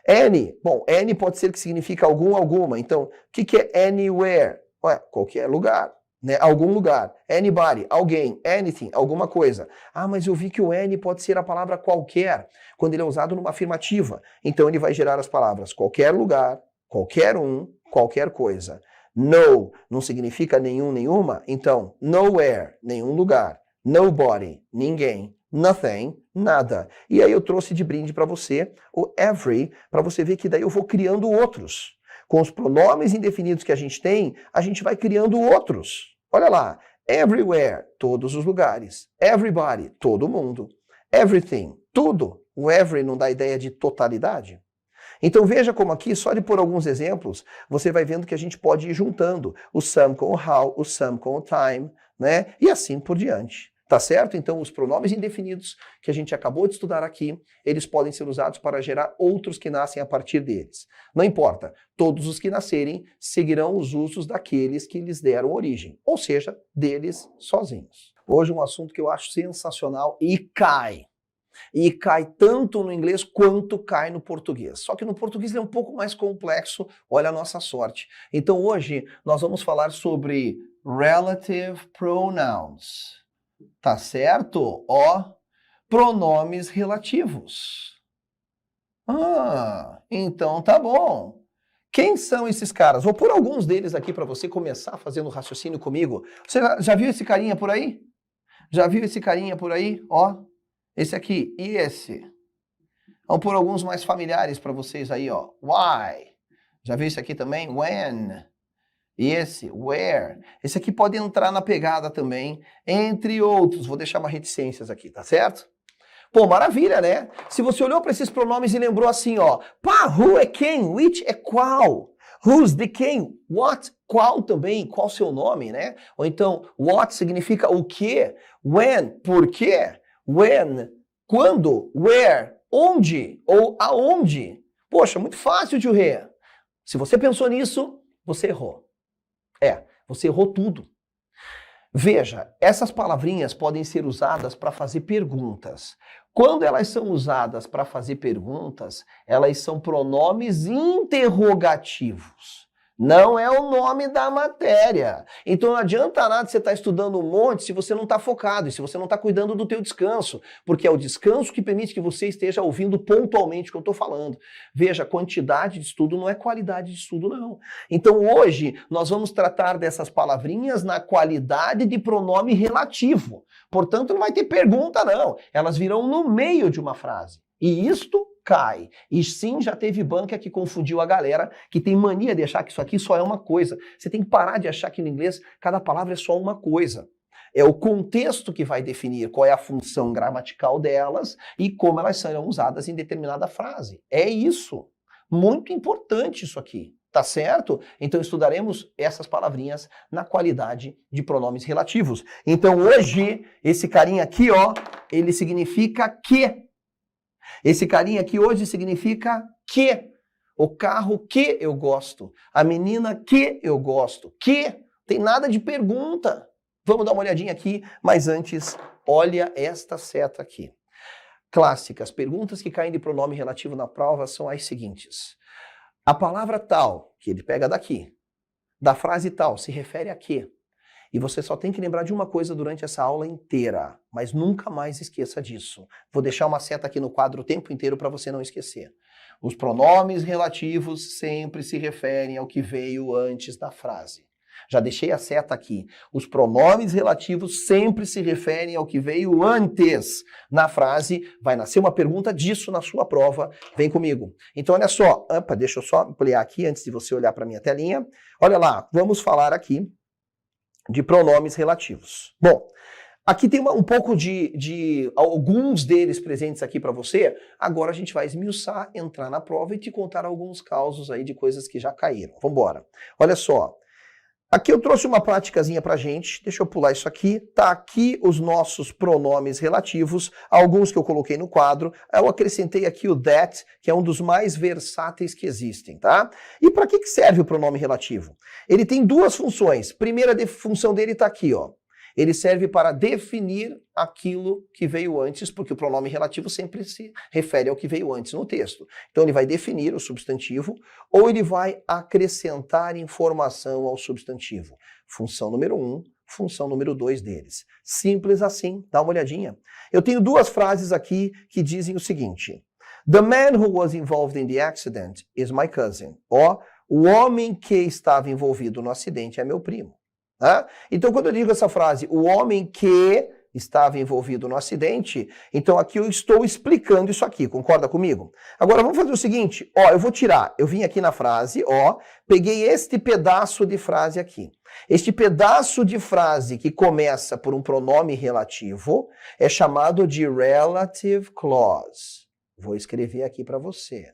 Any. Bom, any pode ser que significa algum, alguma. Então, o que é anywhere? Ué, qualquer lugar. Né? Algum lugar. Anybody, alguém. Anything, alguma coisa. Ah, mas eu vi que o any pode ser a palavra qualquer, quando ele é usado numa afirmativa. Então ele vai gerar as palavras qualquer lugar, qualquer um, qualquer coisa. No não significa nenhum, nenhuma. Então, nowhere, nenhum lugar. Nobody, ninguém. Nothing, nada. E aí eu trouxe de brinde para você o every, para você ver que daí eu vou criando outros. Com os pronomes indefinidos que a gente tem, a gente vai criando outros. Olha lá. Everywhere, todos os lugares. Everybody, todo mundo. Everything, tudo. O every não dá ideia de totalidade? Então veja como aqui, só de pôr alguns exemplos, você vai vendo que a gente pode ir juntando o some com o how, o some com o time, né? E assim por diante. Tá certo? Então os pronomes indefinidos que a gente acabou de estudar aqui, eles podem ser usados para gerar outros que nascem a partir deles. Não importa, todos os que nascerem seguirão os usos daqueles que lhes deram origem, ou seja, deles sozinhos. Hoje um assunto que eu acho sensacional e cai. E cai tanto no inglês quanto cai no português. Só que no português ele é um pouco mais complexo, olha a nossa sorte. Então hoje nós vamos falar sobre relative pronouns. Tá certo? Ó, pronomes relativos. Ah, então tá bom. Quem são esses caras? Vou pôr alguns deles aqui para você começar fazendo raciocínio comigo. Você já viu esse carinha por aí? Já viu esse carinha por aí? Ó, esse aqui e esse. Vamos pôr alguns mais familiares para vocês aí, ó. Why? Já viu esse aqui também? When? E esse, where. Esse aqui pode entrar na pegada também, entre outros. Vou deixar umas reticências aqui, tá certo? Pô, maravilha, né? Se você olhou para esses pronomes e lembrou assim, ó. Pá, who é quem? Which é qual? Who's de quem? What? Qual também? Qual seu nome, né? Ou então, what significa o quê? When? Por quê? When? Quando? Where? Onde? Ou aonde? Poxa, muito fácil, tio Rê. Se você pensou nisso, você errou. Você errou tudo. Veja, essas palavrinhas podem ser usadas para fazer perguntas. Quando elas são usadas para fazer perguntas, elas são pronomes interrogativos. Não é o nome da matéria. Então não adianta nada você estar estudando um monte se você não está focado e se você não está cuidando do teu descanso, porque é o descanso que permite que você esteja ouvindo pontualmente o que eu estou falando. Veja, quantidade de estudo não é qualidade de estudo, não. Então hoje nós vamos tratar dessas palavrinhas na qualidade de pronome relativo. Portanto, não vai ter pergunta, não. Elas virão no meio de uma frase. E isto cai. E sim, já teve banca que confundiu a galera, que tem mania de achar que isso aqui só é uma coisa. Você tem que parar de achar que no inglês cada palavra é só uma coisa. É o contexto que vai definir qual é a função gramatical delas e como elas serão usadas em determinada frase. É isso. Muito importante isso aqui. Tá certo? Então estudaremos essas palavrinhas na qualidade de pronomes relativos. Então hoje, esse carinha aqui, ó, ele significa que. Esse carinha aqui hoje significa que. O carro que eu gosto. A menina que eu gosto. Que. Tem nada de pergunta. Vamos dar uma olhadinha aqui, mas antes, olha esta seta aqui. Clássicas. Perguntas que caem de pronome relativo na prova são as seguintes. A palavra tal, que ele pega daqui, da frase tal, se refere a quê? E você só tem que lembrar de uma coisa durante essa aula inteira, mas nunca mais esqueça disso. Vou deixar uma seta aqui no quadro o tempo inteiro para você não esquecer. Os pronomes relativos sempre se referem ao que veio antes da frase. Já deixei a seta aqui. Os pronomes relativos sempre se referem ao que veio antes na frase. Vai nascer uma pergunta disso na sua prova. Vem comigo. Então, olha só. Opa, deixa eu só ampliar aqui antes de você olhar para a minha telinha. Olha lá, vamos falar aqui de pronomes relativos. Bom, aqui tem um pouco de alguns deles presentes aqui para você. Agora a gente vai esmiuçar, entrar na prova e te contar alguns causos aí de coisas que já caíram. Vamos embora. Olha só. Aqui eu trouxe uma praticazinha pra gente, deixa eu pular isso aqui, tá aqui os nossos pronomes relativos, alguns que eu coloquei no quadro, eu acrescentei aqui o that, que é um dos mais versáteis que existem, tá? E para que serve o pronome relativo? Ele tem duas funções, primeira função dele tá aqui, ó. Ele serve para definir aquilo que veio antes, porque o pronome relativo sempre se refere ao que veio antes no texto. Então ele vai definir o substantivo ou ele vai acrescentar informação ao substantivo. Função número 1, função número 2 deles. Simples assim, dá uma olhadinha. Eu tenho duas frases aqui que dizem o seguinte. The man who was involved in the accident is my cousin. Ó, o homem que estava envolvido no acidente é meu primo. Então, quando eu digo essa frase, o homem que estava envolvido no acidente, então aqui eu estou explicando isso aqui, concorda comigo? Agora vamos fazer o seguinte, ó, eu vou tirar, eu vim aqui na frase, ó, peguei este pedaço de frase aqui. Este pedaço de frase que começa por um pronome relativo é chamado de relative clause. Vou escrever aqui para você.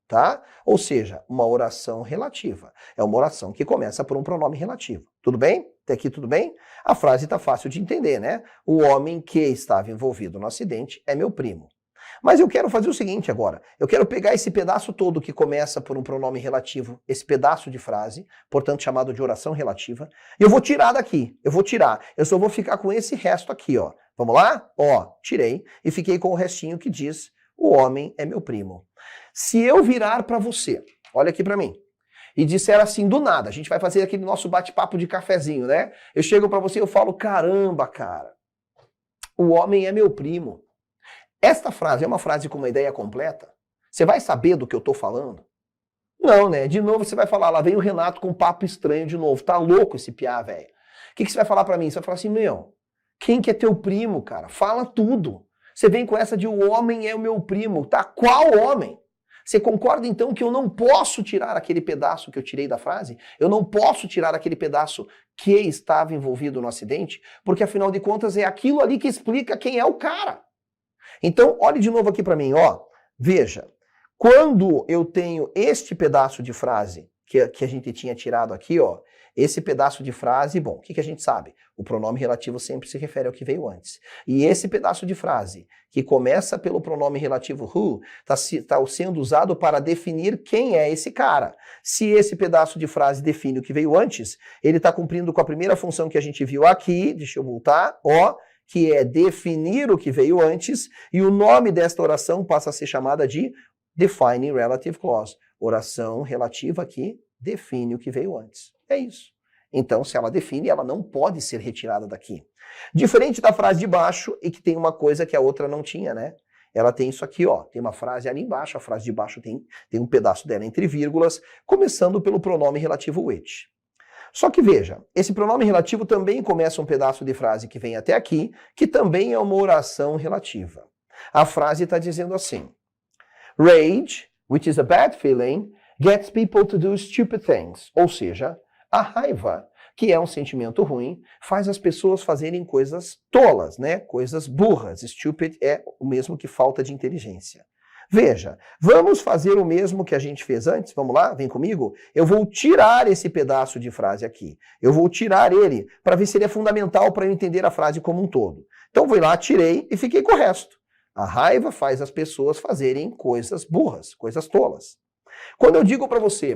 Tá? Ou seja, uma oração relativa. É uma oração que começa por um pronome relativo. Tudo bem? Até aqui tudo bem? A frase está fácil de entender, né? O homem que estava envolvido no acidente é meu primo. Mas eu quero fazer o seguinte agora. Eu quero pegar esse pedaço todo que começa por um pronome relativo, esse pedaço de frase, portanto chamado de oração relativa, e eu vou tirar daqui. Eu vou tirar. Eu só vou ficar com esse resto aqui, ó. Vamos lá? Ó, tirei e fiquei com o restinho que diz: o homem é meu primo. Se eu virar para você, olha aqui para mim, e disser assim do nada, a gente vai fazer aquele nosso bate-papo de cafezinho, né? Eu chego para você e eu falo: caramba, cara, o homem é meu primo. Esta frase é uma frase com uma ideia completa? Você vai saber do que eu tô falando? Não, né? De novo você vai falar: lá vem o Renato com um papo estranho de novo. Tá louco esse piá, velho. O que você vai falar para mim? Você vai falar assim: meu, quem que é teu primo, cara? Fala tudo. Você vem com essa de o homem é o meu primo, tá? Qual homem? Você concorda então que eu não posso tirar aquele pedaço que eu tirei da frase? Eu não posso tirar aquele pedaço que estava envolvido no acidente? Porque afinal de contas é aquilo ali que explica quem é o cara. Então, olhe de novo aqui para mim, ó. Veja, quando eu tenho este pedaço de frase que a gente tinha tirado aqui, ó, esse pedaço de frase, bom, o que a gente sabe? O pronome relativo sempre se refere ao que veio antes. E esse pedaço de frase, que começa pelo pronome relativo who, está sendo usado para definir quem é esse cara. Se esse pedaço de frase define o que veio antes, ele está cumprindo com a primeira função que a gente viu aqui, deixa eu voltar, ó, que é definir o que veio antes, e o nome desta oração passa a ser chamada de Defining Relative Clause. Oração relativa que define o que veio antes. É isso. Então, se ela define, ela não pode ser retirada daqui. Diferente da frase de baixo, e que tem uma coisa que a outra não tinha, né? Ela tem isso aqui, ó. Tem uma frase ali embaixo, a frase de baixo tem um pedaço dela entre vírgulas, começando pelo pronome relativo which. Só que veja, esse pronome relativo também começa um pedaço de frase que vem até aqui, que também é uma oração relativa. A frase está dizendo assim: Rage, which is a bad feeling, gets people to do stupid things. Ou seja, a raiva, que é um sentimento ruim, faz as pessoas fazerem coisas tolas, né? Coisas burras. Stupid é o mesmo que falta de inteligência. Veja, vamos fazer o mesmo que a gente fez antes? Vamos lá? Vem comigo? Eu vou tirar esse pedaço de frase aqui. Eu vou tirar ele para ver se ele é fundamental para eu entender a frase como um todo. Então vou lá, tirei e fiquei com o resto. A raiva faz as pessoas fazerem coisas burras, coisas tolas. Quando eu digo para você,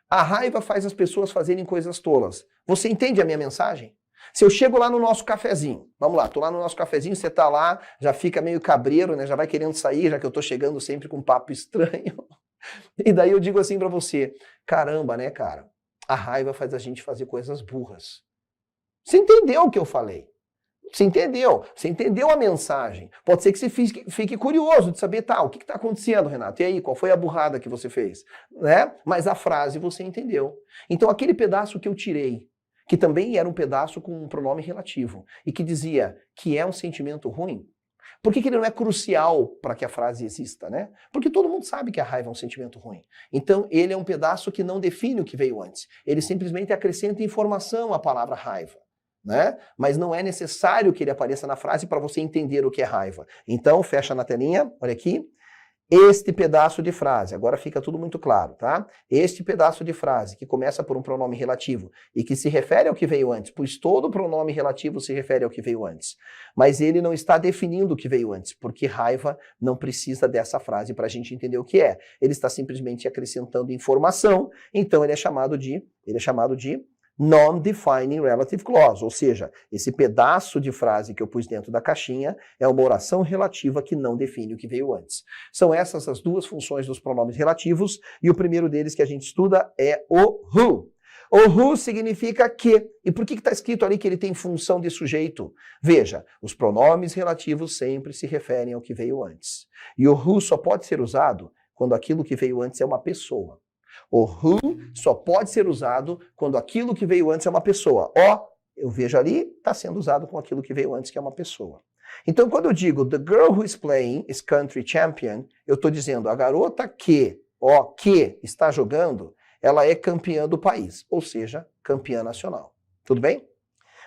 a raiva faz as pessoas fazerem coisas tolas, você entende a minha mensagem? Se eu chego lá no nosso cafezinho, vamos lá, tô lá no nosso cafezinho, você tá lá, já fica meio cabreiro, né? Já vai querendo sair, já que eu tô chegando sempre com um papo estranho. E daí eu digo assim pra você: caramba, né, cara? A raiva faz a gente fazer coisas burras. Você entendeu o que eu falei? Você entendeu? Você entendeu a mensagem. Pode ser que você fique curioso de saber, tá, o que está acontecendo, Renato? E aí, qual foi a burrada que você fez? Né? Mas a frase você entendeu. Então aquele pedaço que eu tirei, que também era um pedaço com um pronome relativo, e que dizia que é um sentimento ruim, por que ele não é crucial para que a frase exista, né? Porque todo mundo sabe que a raiva é um sentimento ruim. Então ele é um pedaço que não define o que veio antes. Ele simplesmente acrescenta informação à palavra raiva. Né? Mas não é necessário que ele apareça na frase para você entender o que é raiva. Então, fecha na telinha, olha aqui. Este pedaço de frase, agora fica tudo muito claro, tá? Este pedaço de frase que começa por um pronome relativo e que se refere ao que veio antes, pois todo pronome relativo se refere ao que veio antes. Mas ele não está definindo o que veio antes, porque raiva não precisa dessa frase para a gente entender o que é. Ele está simplesmente acrescentando informação, então ele é chamado de Non-Defining Relative Clause, ou seja, esse pedaço de frase que eu pus dentro da caixinha é uma oração relativa que não define o que veio antes. São essas as duas funções dos pronomes relativos, e o primeiro deles que a gente estuda é o who. O who significa que. E por que está escrito ali que ele tem função de sujeito? Veja, os pronomes relativos sempre se referem ao que veio antes. E o who só pode ser usado quando aquilo que veio antes é uma pessoa. O who só pode ser usado quando aquilo que veio antes é uma pessoa. Ó, Eu vejo ali, está sendo usado com aquilo que veio antes, que é uma pessoa. Então, quando eu digo the girl who is playing is country champion, eu estou dizendo a garota que está jogando, ela é campeã do país, ou seja, campeã nacional. Tudo bem?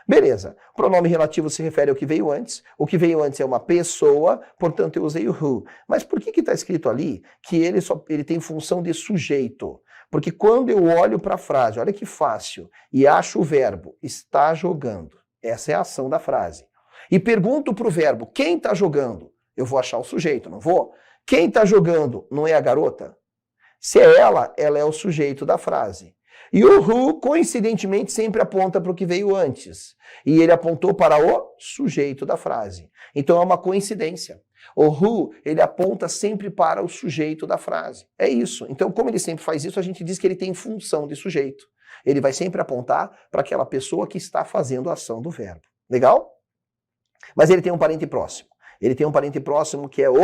Beleza. O pronome relativo se refere ao que veio antes. O que veio antes é uma pessoa, portanto eu usei o who. Mas por que está escrito ali que ele tem função de sujeito? Porque quando eu olho para a frase, olha que fácil, e acho o verbo está jogando, essa é a ação da frase, e pergunto para o verbo quem está jogando, eu vou achar o sujeito, não vou? Quem está jogando não é a garota? Se é ela é o sujeito da frase. E o who, coincidentemente, sempre aponta para o que veio antes. E ele apontou para o sujeito da frase. Então é uma coincidência. O who, ele aponta sempre para o sujeito da frase. É isso. Então, como ele sempre faz isso, a gente diz que ele tem função de sujeito. Ele vai sempre apontar para aquela pessoa que está fazendo a ação do verbo. Legal? Mas ele tem um parente próximo. Ele tem um parente próximo que é o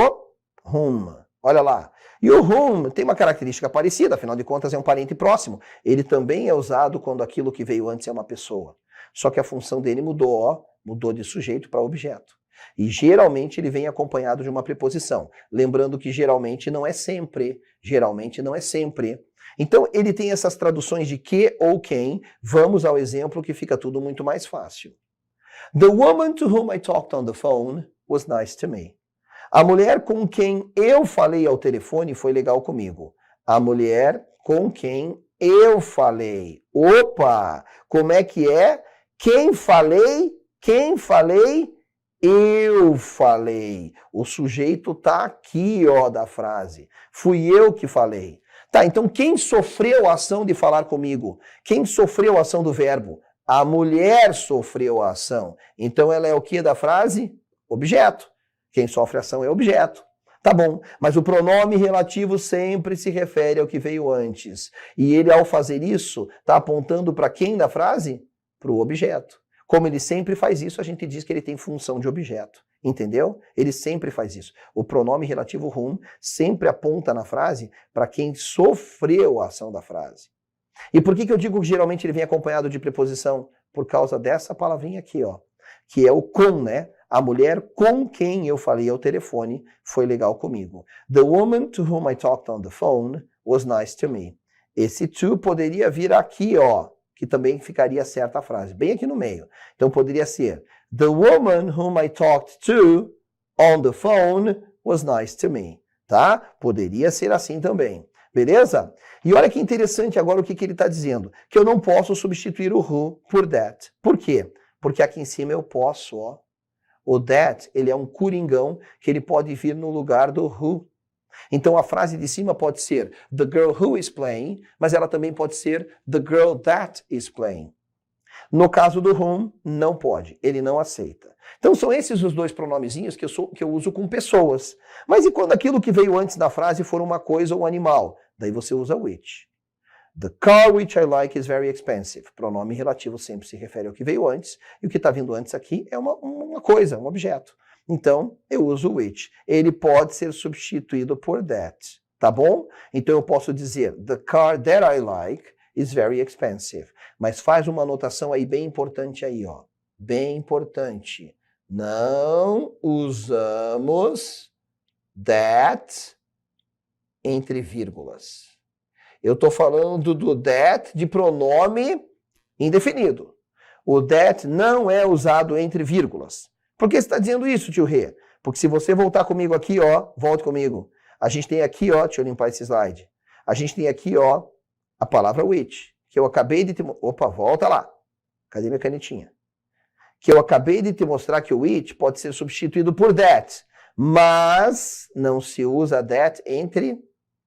whom. Olha lá. E o whom tem uma característica parecida, afinal de contas é um parente próximo. Ele também é usado quando aquilo que veio antes é uma pessoa. Só que a função dele mudou, ó, mudou de sujeito para objeto. E geralmente ele vem acompanhado de uma preposição. Lembrando que geralmente não é sempre. Geralmente não é sempre. Então ele tem essas traduções de que ou quem. Vamos ao exemplo que fica tudo muito mais fácil. The woman to whom I talked on the phone was nice to me. A mulher com quem eu falei ao telefone foi legal comigo. A mulher com quem eu falei. Opa! Como é que é? Quem falei? Eu falei. O sujeito tá aqui, ó, da frase. Fui eu que falei. Tá, então quem sofreu a ação de falar comigo? Quem sofreu a ação do verbo? A mulher sofreu a ação. Então ela é o que da frase? Objeto. Quem sofre a ação é objeto. Tá bom, mas o pronome relativo sempre se refere ao que veio antes. E ele, ao fazer isso, está apontando para quem da frase? Para o objeto. Como ele sempre faz isso, a gente diz que ele tem função de objeto. Entendeu? Ele sempre faz isso. O pronome relativo whom sempre aponta na frase para quem sofreu a ação da frase. E por que eu digo que geralmente ele vem acompanhado de preposição? Por causa dessa palavrinha aqui, ó, que é o com, né? A mulher com quem eu falei ao telefone foi legal comigo. The woman to whom I talked on the phone was nice to me. Esse to poderia vir aqui, ó, que também ficaria certa a frase, bem aqui no meio. Então poderia ser The woman whom I talked to on the phone was nice to me, tá? Poderia ser assim também. Beleza? E olha que interessante agora o que ele está dizendo. Que eu não posso substituir o who por that. Por quê? Porque aqui em cima eu posso, ó. O that, ele é um coringão que ele pode vir no lugar do who. Então a frase de cima pode ser the girl who is playing, mas ela também pode ser the girl that is playing. No caso do whom, não pode. Ele não aceita. Então são esses os dois pronomezinhos que eu uso com pessoas. Mas e quando aquilo que veio antes da frase for uma coisa ou um animal? Daí você usa which. The car which I like is very expensive. Pronome relativo sempre se refere ao que veio antes. E o que está vindo antes aqui é uma coisa, um objeto. Então eu uso which. Ele pode ser substituído por that. Tá bom? Então eu posso dizer the car that I like is very expensive. Mas faz uma anotação aí bem importante aí, ó. Bem importante. Não usamos that entre vírgulas. Eu estou falando do that de pronome indefinido. O that não é usado entre vírgulas. Por que você está dizendo isso, tio Rê? Porque se você voltar comigo aqui, ó, volte comigo. A gente tem aqui, ó, deixa eu limpar esse slide. A gente tem aqui, ó, a palavra which, que eu acabei de te... Opa, volta lá. Cadê minha canetinha? Que eu acabei de te mostrar que o which pode ser substituído por that, mas não se usa that entre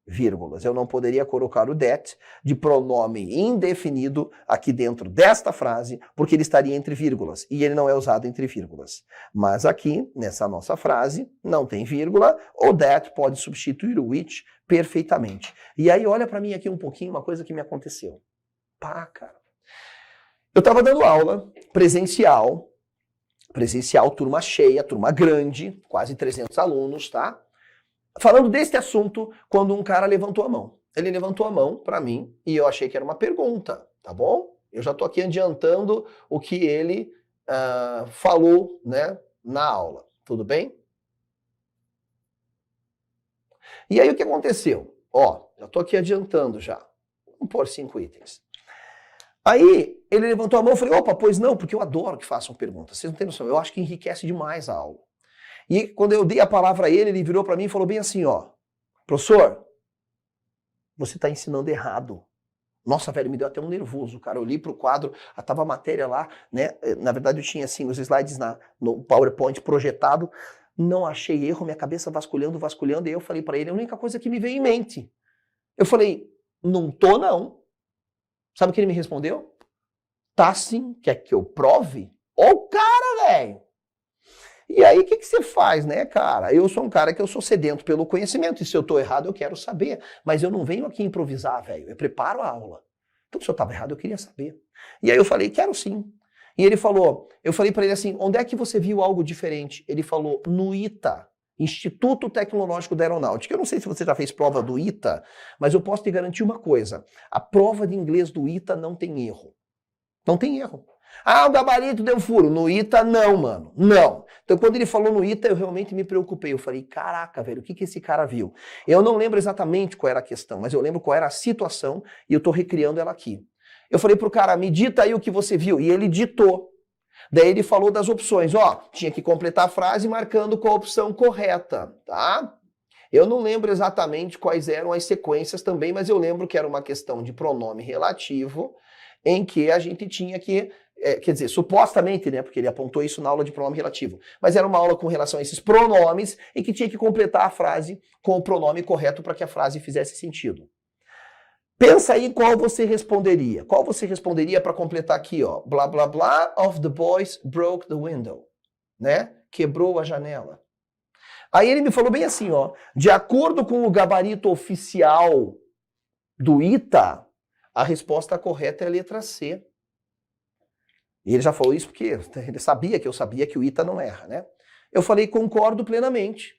vírgulas. Eu não poderia colocar o that de pronome indefinido aqui dentro desta frase, porque ele estaria entre vírgulas, e ele não é usado entre vírgulas. Mas aqui, nessa nossa frase, não tem vírgula, o that pode substituir o which perfeitamente. E aí, olha para mim aqui um pouquinho uma coisa que me aconteceu. Pá, cara. Eu estava dando aula presencial, turma cheia, turma grande, quase 300 alunos, tá? Falando deste assunto, quando um cara levantou a mão. Ele levantou a mão para mim e eu achei que era uma pergunta, tá bom? Eu já estou aqui adiantando o que ele falou, né, na aula. Tudo bem? E aí o que aconteceu? Ó, já estou aqui adiantando já. Vamos pôr 5 itens. Aí ele levantou a mão e falei, opa, pois não, porque eu adoro que façam perguntas. Vocês não têm noção, eu acho que enriquece demais a aula. E quando eu dei a palavra a ele, ele virou para mim e falou bem assim, ó, professor, você está ensinando errado. Nossa, velho, me deu até um nervoso, cara. Eu olhei pro quadro, tava a matéria lá, né? Na verdade eu tinha assim os slides no PowerPoint projetado, não achei erro, minha cabeça vasculhando, e eu falei para ele, a única coisa que me veio em mente. Eu falei, não tô não. Sabe o que ele me respondeu? Tá sim, quer que eu prove? Ô cara, velho! E aí o que você faz, né, cara? Eu sou um cara que eu sou sedento pelo conhecimento, e se eu tô errado eu quero saber, mas eu não venho aqui improvisar, velho, eu preparo a aula. Então se eu tava errado eu queria saber. E aí eu falei, quero sim. E ele falou, eu falei para ele assim, onde é que você viu algo diferente? Ele falou, no ITA, Instituto Tecnológico da Aeronáutica. Eu não sei se você já fez prova do ITA, mas eu posso te garantir uma coisa, a prova de inglês do ITA não tem erro. Não tem erro. Ah, o gabarito deu furo. No ITA, não, mano. Não. Então, quando ele falou no ITA, eu realmente me preocupei. Eu falei, caraca, velho, o que esse cara viu? Eu não lembro exatamente qual era a questão, mas eu lembro qual era a situação e eu tô recriando ela aqui. Eu falei pro cara, me dita aí o que você viu. E ele ditou. Daí ele falou das opções. Ó, tinha que completar a frase marcando com a opção correta, tá? Eu não lembro exatamente quais eram as sequências também, mas eu lembro que era uma questão de pronome relativo, em que a gente tinha que, quer dizer, supostamente, né, porque ele apontou isso na aula de pronome relativo, mas era uma aula com relação a esses pronomes, em que tinha que completar a frase com o pronome correto para que a frase fizesse sentido. Pensa aí qual você responderia. Qual você responderia para completar aqui, ó? Blá, blá, blá, of the boys broke the window, né? Quebrou a janela. Aí ele me falou bem assim, ó, de acordo com o gabarito oficial do ITA, a resposta correta é a letra C. E ele já falou isso porque ele sabia que eu sabia que o ITA não erra, né? Eu falei, concordo plenamente.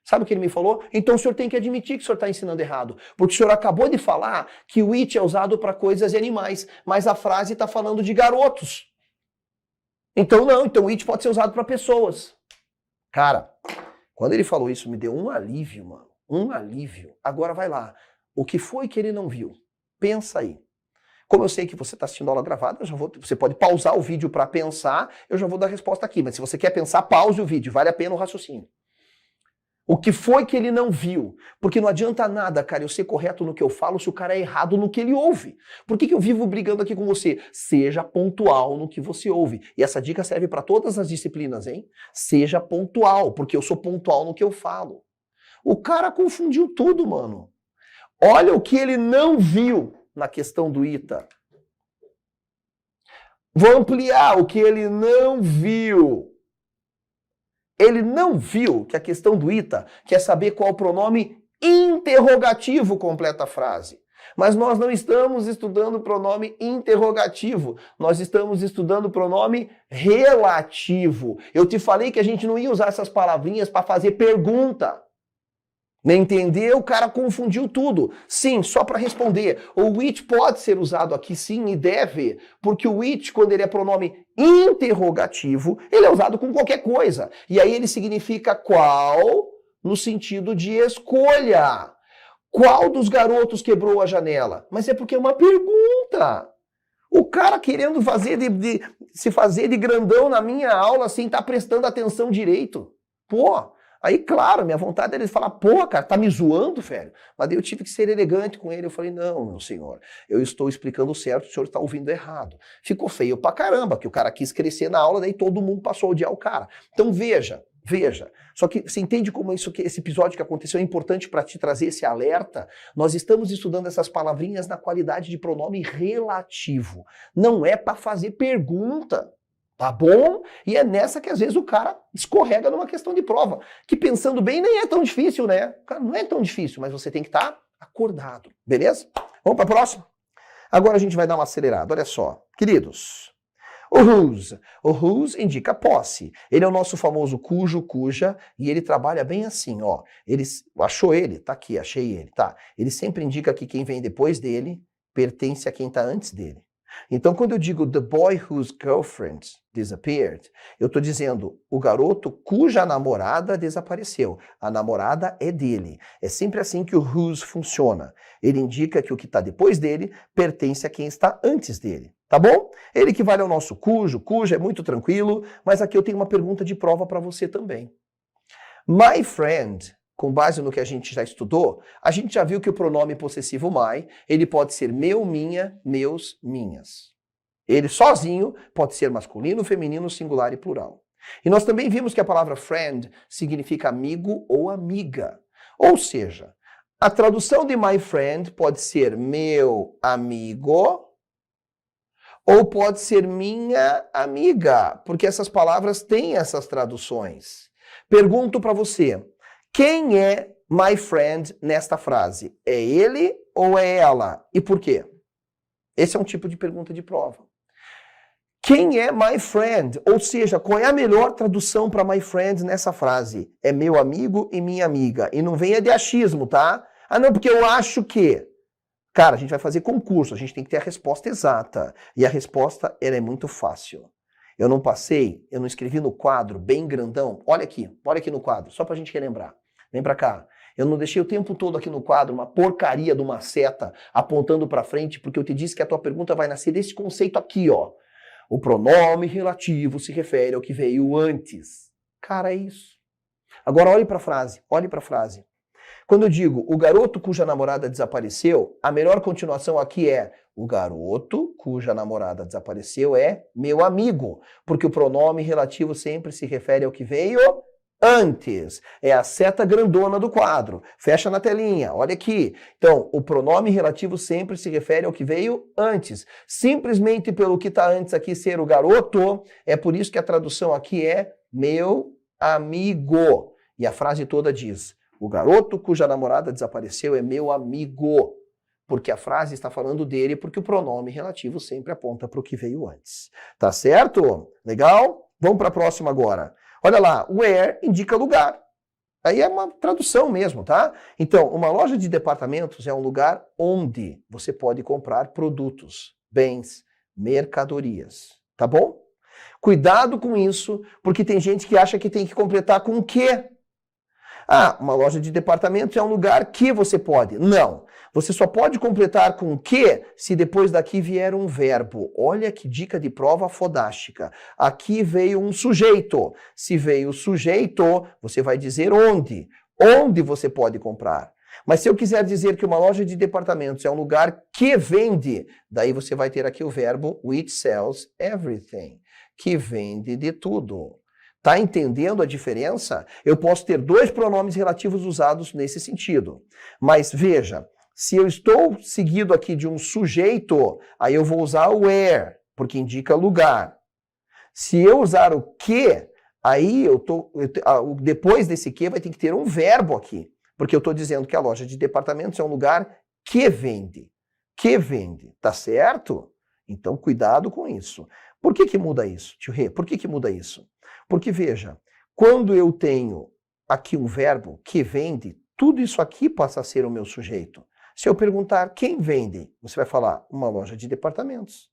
Sabe o que ele me falou? Então o senhor tem que admitir que o senhor está ensinando errado. Porque o senhor acabou de falar que o it é usado para coisas e animais, mas a frase está falando de garotos. Então não, então o it pode ser usado para pessoas. Cara, quando ele falou isso, me deu um alívio, mano. Um alívio. Agora vai lá. O que foi que ele não viu? Pensa aí. Como eu sei que você está assistindo aula gravada, você pode pausar o vídeo para pensar, eu já vou dar a resposta aqui. Mas se você quer pensar, pause o vídeo, vale a pena o raciocínio. O que foi que ele não viu? Porque não adianta nada, cara, eu ser correto no que eu falo se o cara é errado no que ele ouve. Por que eu vivo brigando aqui com você? Seja pontual no que você ouve. E essa dica serve para todas as disciplinas, hein? Seja pontual, porque eu sou pontual no que eu falo. O cara confundiu tudo, mano. Olha o que ele não viu na questão do ITA. Vou ampliar o que ele não viu. Ele não viu que a questão do ITA quer saber qual pronome interrogativo completa a frase. Mas nós não estamos estudando pronome interrogativo, nós estamos estudando pronome relativo. Eu te falei que a gente não ia usar essas palavrinhas para fazer pergunta. Entendeu? O cara confundiu tudo. Sim, só para responder. O which pode ser usado aqui sim e deve, porque o which, quando ele é pronome interrogativo, ele é usado com qualquer coisa. E aí ele significa qual no sentido de escolha. Qual dos garotos quebrou a janela? Mas é porque é uma pergunta. O cara querendo se fazer de grandão na minha aula sem estar prestando atenção direito. Pô, aí, claro, minha vontade era de falar, pô, cara, tá me zoando, velho? Mas daí eu tive que ser elegante com ele. Eu falei, não, meu senhor, eu estou explicando certo, o senhor está ouvindo errado. Ficou feio pra caramba, que o cara quis crescer na aula, daí todo mundo passou a odiar o cara. Então veja. Só que você entende como esse episódio que aconteceu é importante para te trazer esse alerta? Nós estamos estudando essas palavrinhas na qualidade de pronome relativo. Não é para fazer pergunta. Tá bom? E é nessa que às vezes o cara escorrega numa questão de prova. Que pensando bem nem é tão difícil, né? Cara, não é tão difícil, mas você tem que estar acordado. Beleza? Vamos para a próxima? Agora a gente vai dar uma acelerada. Olha só. Queridos, o whose. O whose indica posse. Ele é o nosso famoso cujo, cuja, e ele trabalha bem assim, ó. Achou ele? Tá aqui, achei ele, tá. Ele sempre indica que quem vem depois dele pertence a quem tá antes dele. Então, quando eu digo the boy whose girlfriend disappeared, eu estou dizendo o garoto cuja namorada desapareceu. A namorada é dele. É sempre assim que o whose funciona. Ele indica que o que está depois dele pertence a quem está antes dele. Tá bom? Ele equivale ao nosso cujo. Cujo é muito tranquilo, mas aqui eu tenho uma pergunta de prova para você também. My friend, com base no que a gente já estudou, a gente já viu que o pronome possessivo my, ele pode ser meu, minha, meus, minhas. Ele sozinho pode ser masculino, feminino, singular e plural. E nós também vimos que a palavra friend significa amigo ou amiga. Ou seja, a tradução de my friend pode ser meu amigo ou pode ser minha amiga, porque essas palavras têm essas traduções. Pergunto para você, quem é my friend nesta frase? É ele ou é ela? E por quê? Esse é um tipo de pergunta de prova. Quem é my friend? Ou seja, qual é a melhor tradução para my friend nessa frase? É meu amigo e minha amiga. E não venha de achismo, tá? Ah, não, porque eu acho que... Cara, a gente vai fazer concurso, a gente tem que ter a resposta exata. E a resposta, ela é muito fácil. Eu não escrevi no quadro, bem grandão. Olha aqui no quadro, só pra gente relembrar. Vem pra cá. Eu não deixei o tempo todo aqui no quadro uma porcaria de uma seta apontando pra frente, porque eu te disse que a tua pergunta vai nascer desse conceito aqui, ó. O pronome relativo se refere ao que veio antes. Cara, é isso. Agora olhe pra frase, Quando eu digo o garoto cuja namorada desapareceu, a melhor continuação aqui é o garoto cuja namorada desapareceu é meu amigo, porque o pronome relativo sempre se refere ao que veio antes. É a seta grandona do quadro. Fecha na telinha, olha aqui. Então, o pronome relativo sempre se refere ao que veio antes. Simplesmente pelo que está antes aqui ser o garoto, é por isso que a tradução aqui é meu amigo. E a frase toda diz... O garoto cuja namorada desapareceu é meu amigo, porque a frase está falando dele, porque o pronome relativo sempre aponta para o que veio antes. Tá certo? Legal? Vamos para a próxima agora. Olha lá, where indica lugar. Aí é uma tradução mesmo, tá? Então, uma loja de departamentos é um lugar onde você pode comprar produtos, bens, mercadorias. Tá bom? Cuidado com isso, porque tem gente que acha que tem que completar com o quê? Ah, uma loja de departamentos é um lugar que você pode. Não. Você só pode completar com que se depois daqui vier um verbo. Olha que dica de prova fodástica. Aqui veio um sujeito. Se veio o sujeito, você vai dizer onde. Onde você pode comprar. Mas se eu quiser dizer que uma loja de departamentos é um lugar que vende, daí você vai ter aqui o verbo which sells everything, que vende de tudo. Tá entendendo a diferença? Eu posso ter dois pronomes relativos usados nesse sentido. Mas veja, se eu estou seguido aqui de um sujeito, aí eu vou usar o where, porque indica lugar. Se eu usar o que, aí depois desse que vai ter que ter um verbo aqui, porque eu estou dizendo que a loja de departamentos é um lugar que vende. Que vende, tá certo? Então cuidado com isso. Por que muda isso, tio Rê? Por que muda isso? Porque, veja, quando eu tenho aqui um verbo que vende, tudo isso aqui passa a ser o meu sujeito. Se eu perguntar quem vende, você vai falar uma loja de departamentos.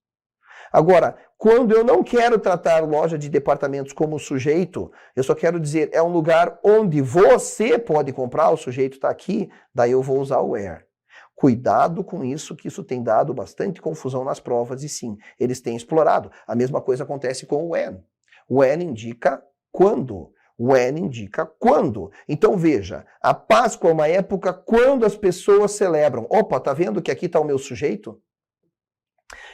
Agora, quando eu não quero tratar loja de departamentos como sujeito, eu só quero dizer é um lugar onde você pode comprar, o sujeito está aqui, daí eu vou usar o where. Cuidado com isso, que isso tem dado bastante confusão nas provas e sim, eles têm explorado. A mesma coisa acontece com o when. When indica quando. When indica quando. Então veja, a Páscoa é uma época quando as pessoas celebram. Opa, tá vendo que aqui está o meu sujeito?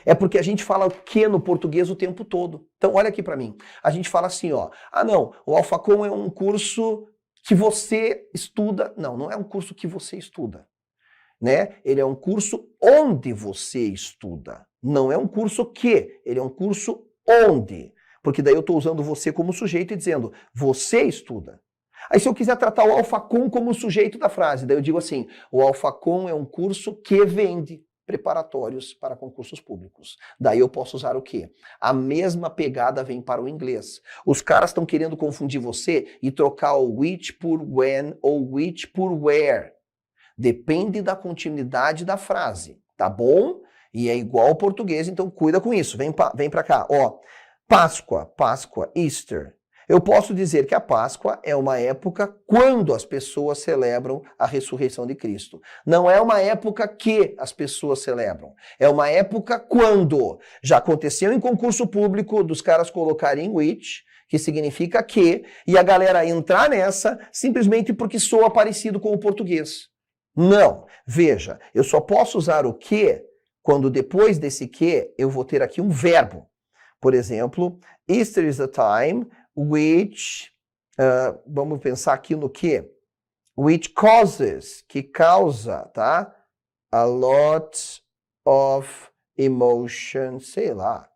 É porque a gente fala o que no português o tempo todo. Então olha aqui para mim. A gente fala assim, ó. Ah não, o Alphacom é um curso que você estuda. Não, não é um curso que você estuda. Né? Ele é um curso onde você estuda. Não é um curso que, ele é um curso onde. Porque daí eu estou usando você como sujeito e dizendo, você estuda. Aí se eu quiser tratar o Alphacom como sujeito da frase, daí eu digo assim, o Alphacom é um curso que vende preparatórios para concursos públicos. Daí eu posso usar o quê? A mesma pegada vem para o inglês. Os caras estão querendo confundir você e trocar o which por when ou which por where. Depende da continuidade da frase, tá bom? E é igual ao português, então cuida com isso. Vem para cá. Ó, Páscoa, Easter. Eu posso dizer que a Páscoa é uma época quando as pessoas celebram a ressurreição de Cristo. Não é uma época que as pessoas celebram. É uma época quando. Já aconteceu em concurso público dos caras colocarem which, que significa que, e a galera entrar nessa simplesmente porque soa parecido com o português. Não. Veja, eu só posso usar o que quando depois desse que eu vou ter aqui um verbo. Por exemplo, Easter is a time which, vamos pensar aqui no que? Which causes, que causa, tá? A lot of emotion, sei lá,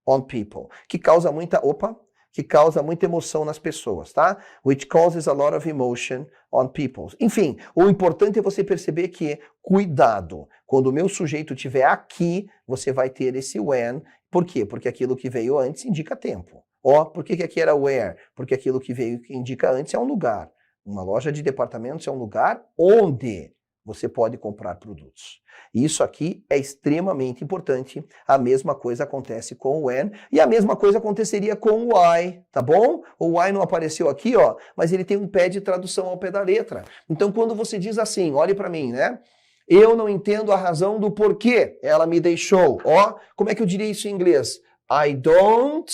on people. Que causa muita emoção nas pessoas, tá? Which causes a lot of emotion on people. Enfim, o importante é você perceber que, cuidado, quando o meu sujeito estiver aqui, você vai ter esse when. Por quê? Porque aquilo que veio antes indica tempo. Ó, por que aqui era where? Porque aquilo que veio que indica antes é um lugar. Uma loja de departamentos é um lugar onde você pode comprar produtos. Isso aqui é extremamente importante. A mesma coisa acontece com o when e a mesma coisa aconteceria com o why, tá bom? O why não apareceu aqui, ó, mas ele tem um pé de tradução ao pé da letra. Então, quando você diz assim, olhe para mim, né? Eu não entendo a razão do porquê ela me deixou. Ó, como é que eu diria isso em inglês? I don't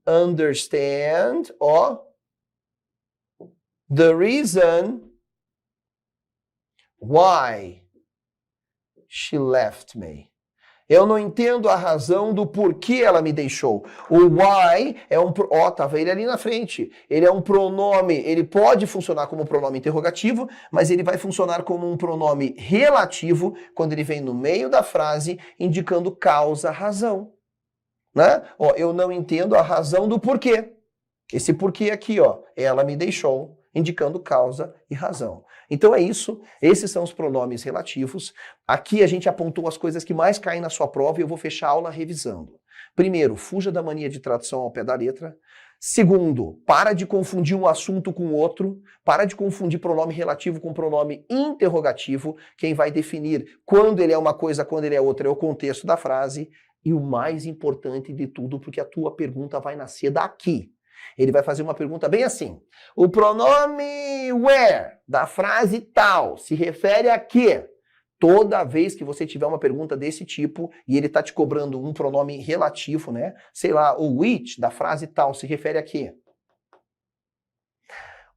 understand, ó, the reason why she left me. Eu não entendo a razão do porquê ela me deixou. O why é um... Ó, tava ele ali na frente. Ele é um pronome, ele pode funcionar como pronome interrogativo, mas ele vai funcionar como um pronome relativo quando ele vem no meio da frase indicando causa, razão. Né? Ó, eu não entendo a razão do porquê. Esse porquê aqui, ó, ela me deixou, indicando causa e razão. Então é isso, esses são os pronomes relativos. Aqui a gente apontou as coisas que mais caem na sua prova e eu vou fechar a aula revisando. Primeiro, fuja da mania de tradução ao pé da letra. Segundo, para de confundir um assunto com outro, para de confundir pronome relativo com pronome interrogativo. Quem vai definir quando ele é uma coisa, quando ele é outra, é o contexto da frase. E o mais importante de tudo, porque a tua pergunta vai nascer daqui. Ele vai fazer uma pergunta bem assim. O pronome where da frase tal se refere a quê? Toda vez que você tiver uma pergunta desse tipo e ele está te cobrando um pronome relativo, né? Sei lá, o which da frase tal se refere a quê?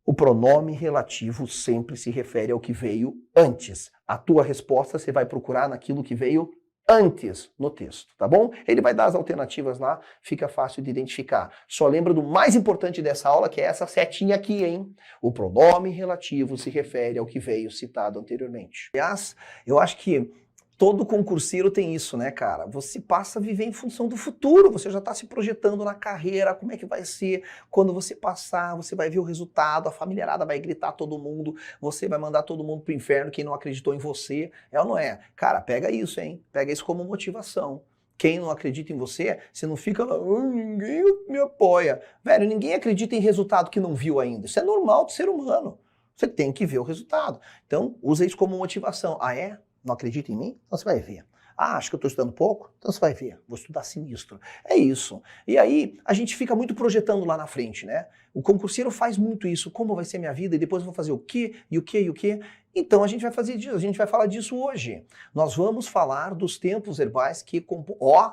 O pronome relativo sempre se refere ao que veio antes. A tua resposta você vai procurar naquilo que veio antes no texto, tá bom? Ele vai dar as alternativas lá, fica fácil de identificar. Só lembra do mais importante dessa aula, que é essa setinha aqui, hein? O pronome relativo se refere ao que veio citado anteriormente. Aliás, eu acho que todo concurseiro tem isso, né, cara? Você passa a viver em função do futuro, você já está se projetando na carreira, como é que vai ser quando você passar, você vai ver o resultado, a familiarada vai gritar todo mundo, você vai mandar todo mundo pro inferno, quem não acreditou em você, é ou não é? Cara, pega isso, hein? Pega isso como motivação. Quem não acredita em você, você não fica lá, ninguém me apoia. Velho, ninguém acredita em resultado que não viu ainda. Isso é normal do ser humano. Você tem que ver o resultado. Então, usa isso como motivação. Ah, é? Não acredita em mim? Então você vai ver. Ah, acho que eu estou estudando pouco? Então você vai ver. Vou estudar sinistro. É isso. E aí, a gente fica muito projetando lá na frente, né? O concurseiro faz muito isso. Como vai ser minha vida? E depois eu vou fazer o quê? E o quê? E o quê? Então a gente vai fazer disso. A gente vai falar disso hoje. Nós vamos falar dos tempos verbais que... Ó,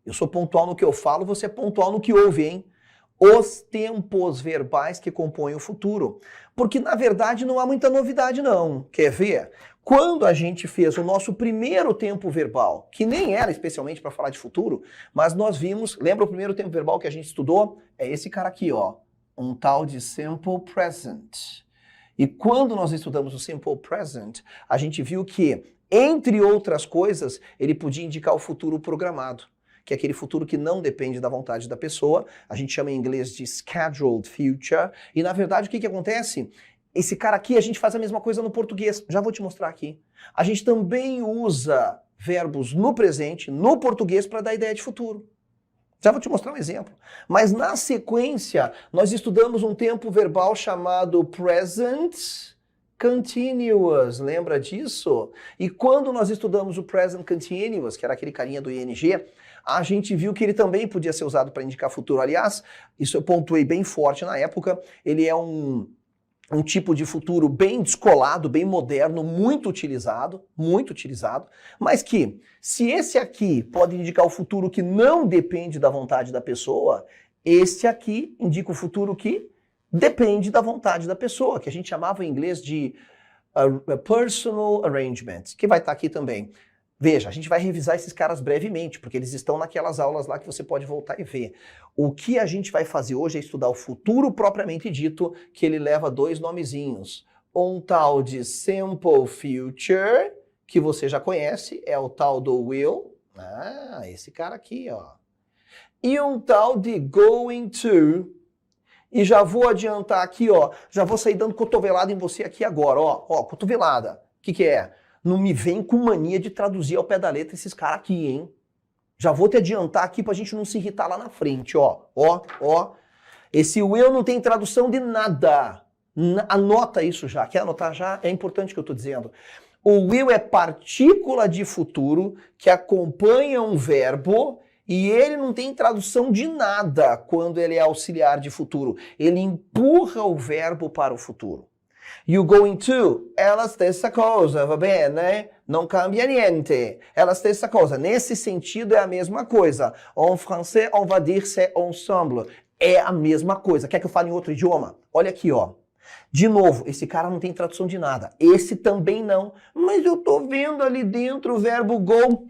eu sou pontual no que eu falo, você é pontual no que ouve, hein? Os tempos verbais que compõem o futuro. Porque, na verdade, não há muita novidade, não. Quer ver? Quando a gente fez o nosso primeiro tempo verbal, que nem era especialmente para falar de futuro, mas nós vimos, lembra o primeiro tempo verbal que a gente estudou? É esse cara aqui, ó, um tal de simple present. E quando nós estudamos o simple present, a gente viu que, entre outras coisas, ele podia indicar o futuro programado, que é aquele futuro que não depende da vontade da pessoa, a gente chama em inglês de scheduled future, e na verdade o que acontece? Esse cara aqui, a gente faz a mesma coisa no português. Já vou te mostrar aqui. A gente também usa verbos no presente, no português, para dar ideia de futuro. Já vou te mostrar um exemplo. Mas na sequência, nós estudamos um tempo verbal chamado present continuous, lembra disso? E quando nós estudamos o present continuous, que era aquele carinha do ING, a gente viu que ele também podia ser usado para indicar futuro. Aliás, isso eu pontuei bem forte na época, ele é um tipo de futuro bem descolado, bem moderno, muito utilizado, mas que, se esse aqui pode indicar o futuro que não depende da vontade da pessoa, esse aqui indica o futuro que depende da vontade da pessoa, que a gente chamava em inglês de personal arrangement, que vai estar aqui também. Veja, a gente vai revisar esses caras brevemente, porque eles estão naquelas aulas lá que você pode voltar e ver. O que a gente vai fazer hoje é estudar o futuro propriamente dito, que ele leva dois nomezinhos. Um tal de simple future, que você já conhece, é o tal do will. Ah, esse cara aqui, ó. E um tal de going to. E já vou adiantar aqui, ó. Já vou sair dando cotovelada em você aqui agora, ó. Ó, cotovelada. O que é? Não me vem com mania de traduzir ao pé da letra esses caras aqui, hein? Já vou te adiantar aqui pra gente não se irritar lá na frente, ó. Ó. Esse will não tem tradução de nada. Anota isso já. Quer anotar já? É importante o que eu tô dizendo. O will é partícula de futuro que acompanha um verbo e ele não tem tradução de nada quando ele é auxiliar de futuro. Ele empurra o verbo para o futuro. You going to, è la stessa cosa, va bene? Non cambia niente, è la stessa cosa. Nesse sentido é a mesma coisa. En français, on va dire c'est ensemble. É a mesma coisa. Quer que eu fale em outro idioma? Olha aqui, ó. De novo, esse cara não tem tradução de nada. Esse também não. Mas eu tô vendo ali dentro o verbo go.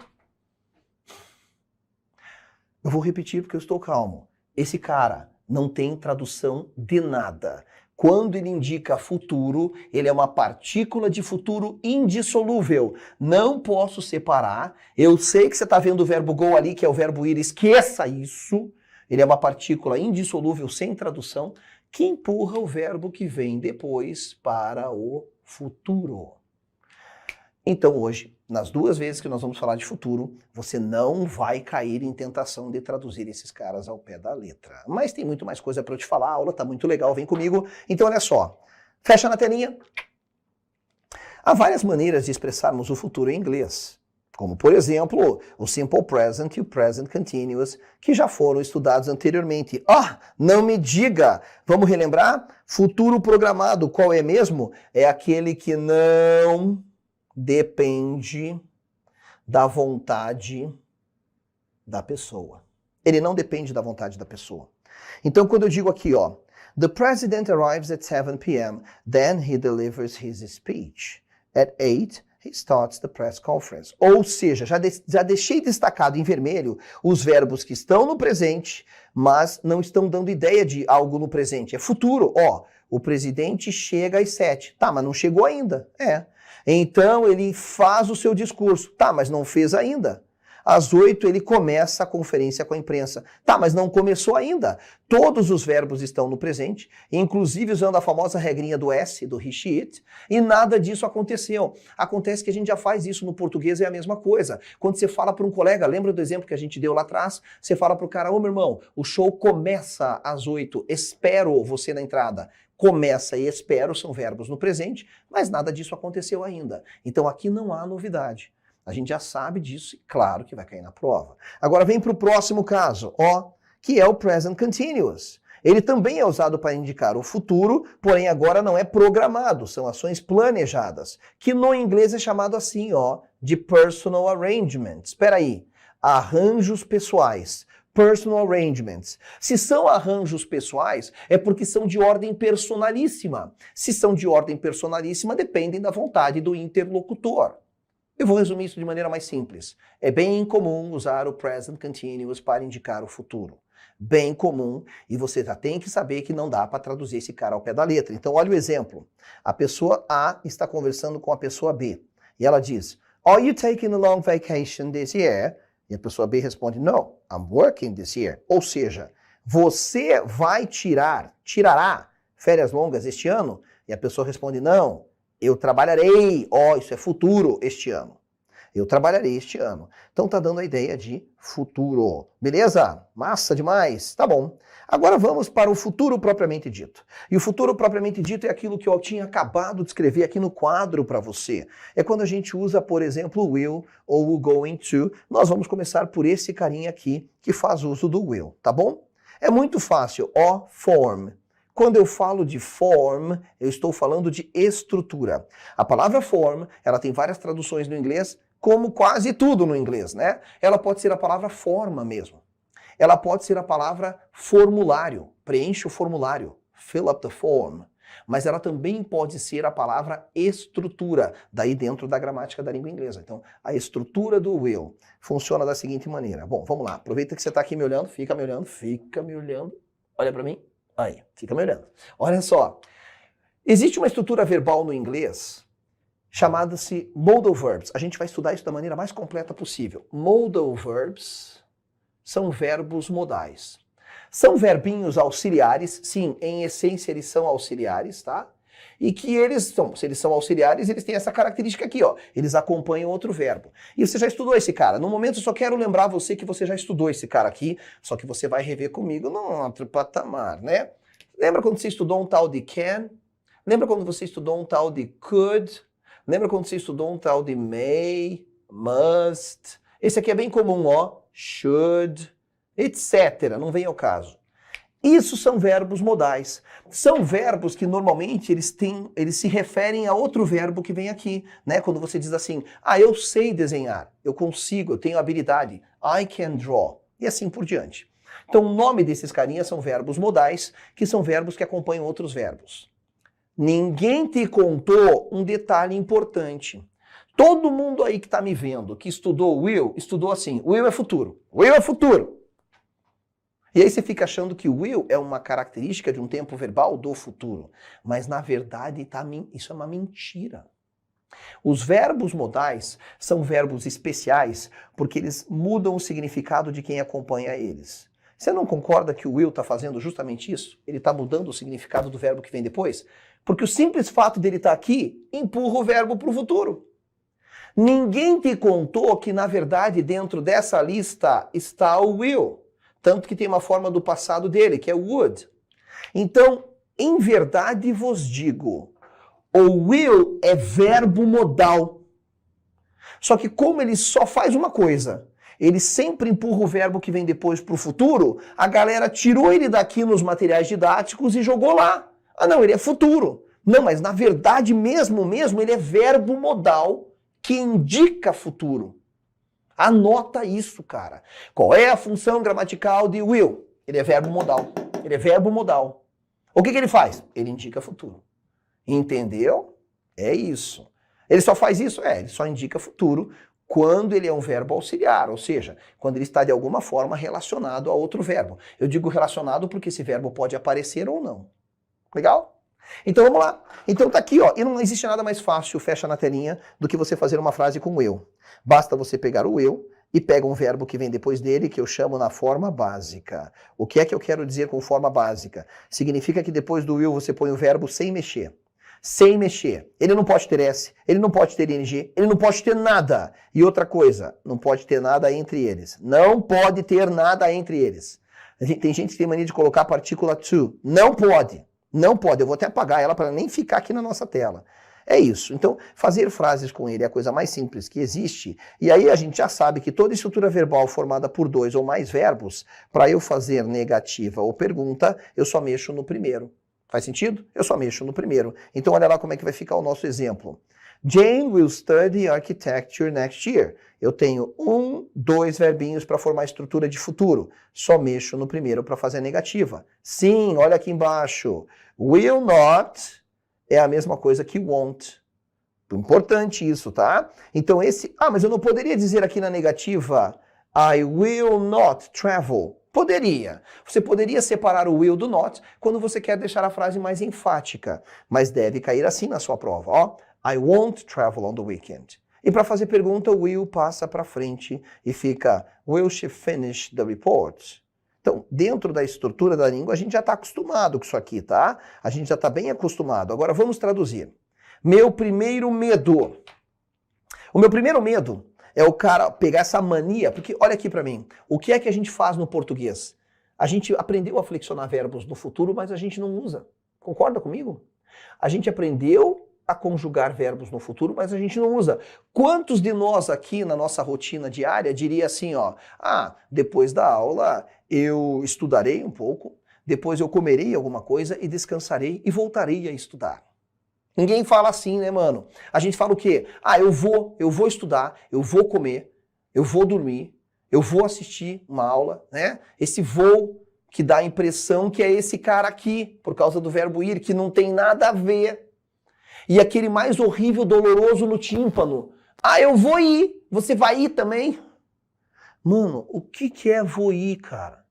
Eu vou repetir porque eu estou calmo. Esse cara não tem tradução de nada. Quando ele indica futuro, ele é uma partícula de futuro indissolúvel. Não posso separar. Eu sei que você está vendo o verbo go ali, que é o verbo ir. Esqueça isso. Ele é uma partícula indissolúvel, sem tradução, que empurra o verbo que vem depois para o futuro. Então hoje, nas duas vezes que nós vamos falar de futuro, você não vai cair em tentação de traduzir esses caras ao pé da letra. Mas tem muito mais coisa para eu te falar, a aula tá muito legal, vem comigo. Então olha só, fecha na telinha. Há várias maneiras de expressarmos o futuro em inglês, como por exemplo, o simple present e o present continuous, que já foram estudados anteriormente. Não me diga! Vamos relembrar? Futuro programado, qual é mesmo? É aquele que não depende da vontade da pessoa. Ele não depende da vontade da pessoa. Então, quando eu digo aqui, ó, the president arrives at 7 p.m., then he delivers his speech. At 8, he starts the press conference. Ou seja, já deixei destacado em vermelho os verbos que estão no presente, mas não estão dando ideia de algo no presente. É futuro. Ó, o presidente chega às 7. Tá, mas não chegou ainda. Então ele faz o seu discurso. Tá, mas não fez ainda. Às 8 ele começa a conferência com a imprensa. Tá, mas não começou ainda. Todos os verbos estão no presente, inclusive usando a famosa regrinha do S, do he, she, it, e nada disso aconteceu. Acontece que a gente já faz isso no português, é a mesma coisa. Quando você fala para um colega, lembra do exemplo que a gente deu lá atrás? Você fala para o cara, ô meu irmão, o show começa às 8, espero você na entrada. Começa e espero são verbos no presente, mas nada disso aconteceu ainda. Então aqui não há novidade. A gente já sabe disso e claro que vai cair na prova. Agora vem para o próximo caso, ó, que é o present continuous. Ele também é usado para indicar o futuro, porém agora não é programado, são ações planejadas, que no inglês é chamado assim, ó, de personal arrangements. Espera aí, arranjos pessoais. Personal arrangements. Se são arranjos pessoais, é porque são de ordem personalíssima. Se são de ordem personalíssima, dependem da vontade do interlocutor. Eu vou resumir isso de maneira mais simples. É bem comum usar o present continuous para indicar o futuro. Bem comum, e você já tem que saber que não dá para traduzir esse cara ao pé da letra. Então olha o exemplo. A pessoa A está conversando com a pessoa B. E ela diz, "Are you taking a long vacation this year?" E a pessoa B responde, "No, I'm working this year." Ou seja, você vai tirará férias longas este ano? E a pessoa responde, "Não, eu trabalharei." Isso é futuro este ano. Eu trabalharei este ano. Então tá dando a ideia de futuro. Beleza? Massa demais. Tá bom. Agora vamos para o futuro propriamente dito. E o futuro propriamente dito é aquilo que eu tinha acabado de escrever aqui no quadro para você. É quando a gente usa, por exemplo, o will ou o going to. Nós vamos começar por esse carinha aqui que faz uso do will, tá bom? É muito fácil, ó, form. Quando eu falo de form, eu estou falando de estrutura. A palavra form, ela tem várias traduções no inglês, como quase tudo no inglês, né? Ela pode ser a palavra forma mesmo. Ela pode ser a palavra formulário, preenche o formulário, fill up the form. Mas ela também pode ser a palavra estrutura, daí dentro da gramática da língua inglesa. Então, a estrutura do will funciona da seguinte maneira. Bom, vamos lá, aproveita que você está aqui me olhando, fica me olhando, olha para mim, aí, fica me olhando. Olha só, existe uma estrutura verbal no inglês chamada-se modal verbs. A gente vai estudar isso da maneira mais completa possível. Modal verbs são verbos modais. São verbinhos auxiliares, sim, em essência eles são auxiliares, tá? E que se eles são auxiliares, eles têm essa característica aqui, ó. Eles acompanham outro verbo. E você já estudou esse cara. No momento eu só quero lembrar você que você já estudou esse cara aqui, só que você vai rever comigo num outro patamar, né? Lembra quando você estudou um tal de can? Lembra quando você estudou um tal de could? Lembra quando você estudou um tal de may, must? Esse aqui é bem comum, ó. Should, etc. Não vem ao caso. Isso são verbos modais. São verbos que normalmente eles se referem a outro verbo que vem aqui, né? Quando você diz assim, eu sei desenhar, eu consigo, eu tenho habilidade, I can draw, e assim por diante. Então o nome desses carinhas são verbos modais, que são verbos que acompanham outros verbos. Ninguém te contou um detalhe importante. Todo mundo aí que está me vendo, que estudou will, estudou assim, will é futuro, will é futuro. E aí você fica achando que o will é uma característica de um tempo verbal do futuro. Mas na verdade isso é uma mentira. Os verbos modais são verbos especiais porque eles mudam o significado de quem acompanha eles. Você não concorda que o will está fazendo justamente isso? Ele está mudando o significado do verbo que vem depois? Porque o simples fato dele estar aqui empurra o verbo para o futuro. Ninguém te contou que, na verdade, dentro dessa lista está o will. Tanto que tem uma forma do passado dele, que é would. Então, em verdade vos digo, o will é verbo modal. Só que como ele só faz uma coisa, ele sempre empurra o verbo que vem depois para o futuro, a galera tirou ele daqui nos materiais didáticos e jogou lá. Não, ele é futuro. Não, mas na verdade mesmo, ele é verbo modal que indica futuro. Anota isso, cara. Qual é a função gramatical de will? Ele é verbo modal. Ele é verbo modal. O que ele faz? Ele indica futuro. Entendeu? É isso. Ele só faz isso? Ele só indica futuro quando ele é um verbo auxiliar, ou seja, quando ele está de alguma forma relacionado a outro verbo. Eu digo relacionado porque esse verbo pode aparecer ou não. Legal? Então vamos lá. Então tá aqui, ó. E não existe nada mais fácil, fecha na telinha, do que você fazer uma frase com will. Basta você pegar o will e pega um verbo que vem depois dele, que eu chamo na forma básica. O que é que eu quero dizer com forma básica? Significa que depois do will você põe o verbo sem mexer. Sem mexer. Ele não pode ter S, ele não pode ter ING, ele não pode ter nada. E outra coisa, não pode ter nada entre eles. Não pode ter nada entre eles. Tem gente que tem mania de colocar a partícula to. Não pode. Não pode, eu vou até apagar ela para nem ficar aqui na nossa tela. É isso. Então, fazer frases com ele é a coisa mais simples que existe. E aí a gente já sabe que toda estrutura verbal formada por 2 ou mais verbos, para eu fazer negativa ou pergunta, eu só mexo no primeiro. Faz sentido? Eu só mexo no primeiro. Então, olha lá como é que vai ficar o nosso exemplo. Jane will study architecture next year. Eu tenho 1, 2 verbinhos para formar a estrutura de futuro. Só mexo no primeiro para fazer a negativa. Sim, olha aqui embaixo. Will not é a mesma coisa que won't. Importante isso, tá? Então esse... mas eu não poderia dizer aqui na negativa I will not travel. Poderia. Você poderia separar o will do not quando você quer deixar a frase mais enfática. Mas deve cair assim na sua prova, ó. I won't travel on the weekend. E para fazer pergunta, o will passa para frente e fica will she finish the report? Então, dentro da estrutura da língua, a gente já está acostumado com isso aqui, tá? A gente já está bem acostumado. Agora vamos traduzir. Meu primeiro medo. O meu primeiro medo é o cara pegar essa mania, porque olha aqui para mim, o que é que a gente faz no português? A gente aprendeu a flexionar verbos no futuro, mas a gente não usa. Concorda comigo? A gente aprendeu a conjugar verbos no futuro, mas a gente não usa. Quantos de nós aqui na nossa rotina diária diria assim, ó, depois da aula eu estudarei um pouco, depois eu comerei alguma coisa e descansarei e voltarei a estudar. Ninguém fala assim, né, mano? A gente fala o quê? Eu vou estudar, eu vou comer, eu vou dormir, eu vou assistir uma aula, né? Esse vou que dá a impressão que é esse cara aqui, por causa do verbo ir, que não tem nada a ver. E aquele mais horrível, doloroso no tímpano. Eu vou ir. Você vai ir também? Mano, o que é vou ir, cara?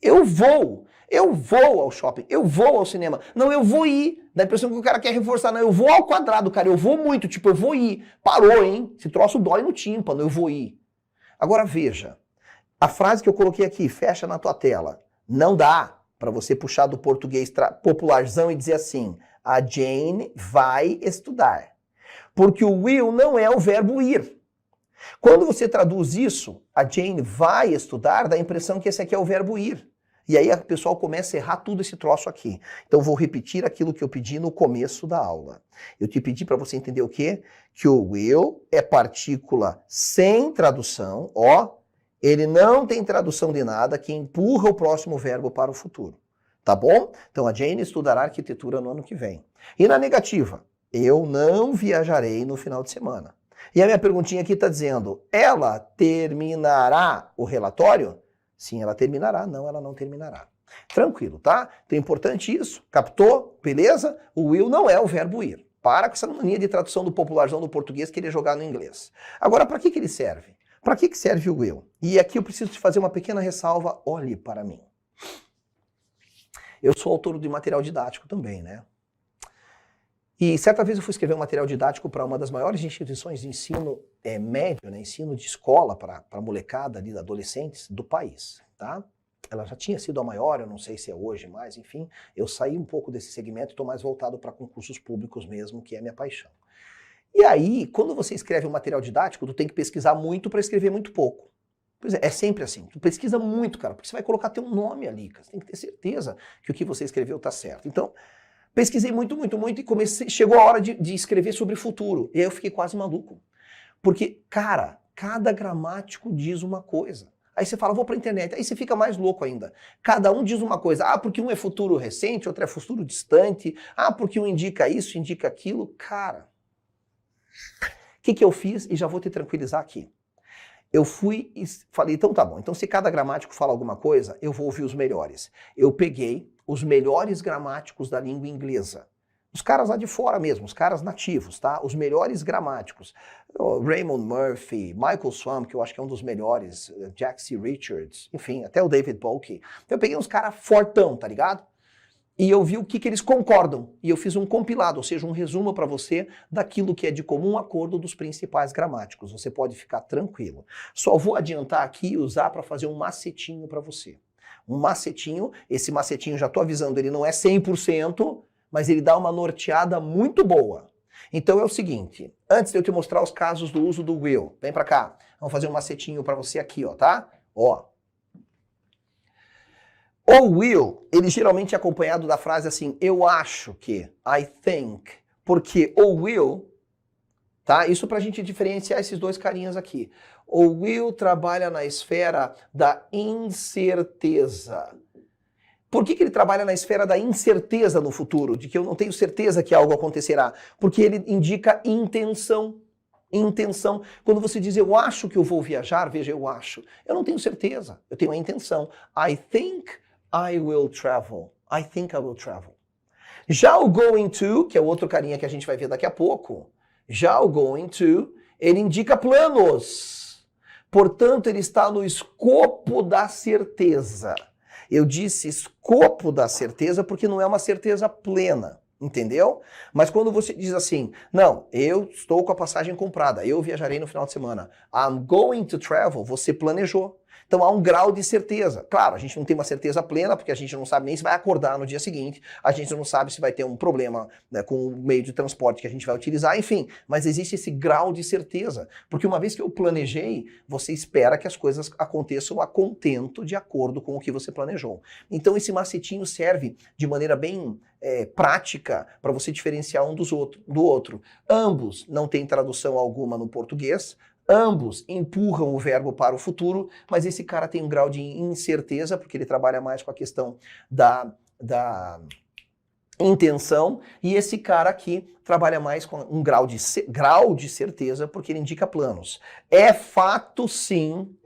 Eu vou ao shopping, eu vou ao cinema. Não, eu vou ir. Dá a impressão que o cara quer reforçar. Não, eu vou ao quadrado, cara, eu vou muito. Tipo, eu vou ir. Parou, hein? Esse troço dói no tímpano, eu vou ir. Agora veja, a frase que eu coloquei aqui, fecha na tua tela. Não dá para você puxar do português popularzão e dizer assim, a Jane vai estudar. Porque o will não é o verbo ir. Quando você traduz isso, a Jane vai estudar, dá a impressão que esse aqui é o verbo ir. E aí o pessoal começa a errar tudo esse troço aqui. Então vou repetir aquilo que eu pedi no começo da aula. Eu te pedi para você entender o quê? Que o will é partícula sem tradução, ele não tem tradução de nada que empurra o próximo verbo para o futuro. Tá bom? Então a Jane estudará arquitetura no ano que vem. E na negativa, eu não viajarei no final de semana. E a minha perguntinha aqui está dizendo, ela terminará o relatório? Sim, ela terminará. Não, ela não terminará. Tranquilo, tá? Então é importante isso. Captou? Beleza? O will não é o verbo ir. Para com essa mania de tradução do popularzão do português que ele jogar no inglês. Agora, para que ele serve? Para que serve o will? E aqui eu preciso te fazer uma pequena ressalva. Olhe para mim. Eu sou autor de material didático também, né? E certa vez eu fui escrever um material didático para uma das maiores instituições de ensino médio, né? Ensino de escola para molecada ali, adolescentes do país, tá? Ela já tinha sido a maior, eu não sei se é hoje mais, enfim. Eu saí um pouco desse segmento e estou mais voltado para concursos públicos mesmo, que é a minha paixão. E aí, quando você escreve um material didático, tu tem que pesquisar muito para escrever muito pouco. Pois é sempre assim. Tu pesquisa muito, cara, porque você vai colocar teu nome ali, cara. Você tem que ter certeza que o que você escreveu tá certo. Então, pesquisei muito e chegou a hora de escrever sobre futuro. E aí eu fiquei quase maluco. Porque, cara, cada gramático diz uma coisa. Aí você fala, vou pra internet. Aí você fica mais louco ainda. Cada um diz uma coisa. Porque um é futuro recente, outro é futuro distante. Porque um indica isso, indica aquilo. Cara, o que eu fiz? E já vou te tranquilizar aqui. Eu fui e falei, então tá bom. Então se cada gramático fala alguma coisa, eu vou ouvir os melhores. Eu peguei os melhores gramáticos da língua inglesa. Os caras lá de fora mesmo, os caras nativos, tá? Os melhores gramáticos. Raymond Murphy, Michael Swam, que eu acho que é um dos melhores, Jack C. Richards, enfim, até o David Polk. Eu peguei uns caras fortão, tá ligado? E eu vi o que eles concordam. E eu fiz um compilado, ou seja, um resumo para você daquilo que é de comum acordo dos principais gramáticos. Você pode ficar tranquilo. Só vou adiantar aqui e usar para fazer um macetinho para você. Um macetinho, esse macetinho, já estou avisando, ele não é 100%, mas ele dá uma norteada muito boa. Então é o seguinte, antes de eu te mostrar os casos do uso do will, vem para cá. Vamos fazer um macetinho para você aqui, tá? O will, ele geralmente é acompanhado da frase assim, eu acho que, I think, porque o will, tá? Isso pra gente diferenciar esses dois carinhas aqui. O will trabalha na esfera da incerteza. Por que ele trabalha na esfera da incerteza no futuro? De que eu não tenho certeza que algo acontecerá? Porque ele indica intenção. Intenção. Quando você diz eu acho que eu vou viajar, veja, eu acho. Eu não tenho certeza, eu tenho a intenção. I think I will travel. I think I will travel. Já o going to, que é o outro carinha que a gente vai ver daqui a pouco, já o going to, ele indica planos. Portanto, ele está no escopo da certeza. Eu disse escopo da certeza porque não é uma certeza plena, entendeu? Mas quando você diz assim, não, eu estou com a passagem comprada, eu viajarei no final de semana, I'm going to travel, você planejou. Então há um grau de certeza. Claro, a gente não tem uma certeza plena, porque a gente não sabe nem se vai acordar no dia seguinte, a gente não sabe se vai ter um problema, né, com o meio de transporte que a gente vai utilizar, enfim. Mas existe esse grau de certeza. Porque uma vez que eu planejei, você espera que as coisas aconteçam a contento, de acordo com o que você planejou. Então esse macetinho serve de maneira bem prática para você diferenciar um do outro. Ambos não têm tradução alguma no português, ambos empurram o verbo para o futuro, mas esse cara tem um grau de incerteza, porque ele trabalha mais com a questão da intenção, e esse cara aqui trabalha mais com um grau de certeza, porque ele indica planos. É fato sim,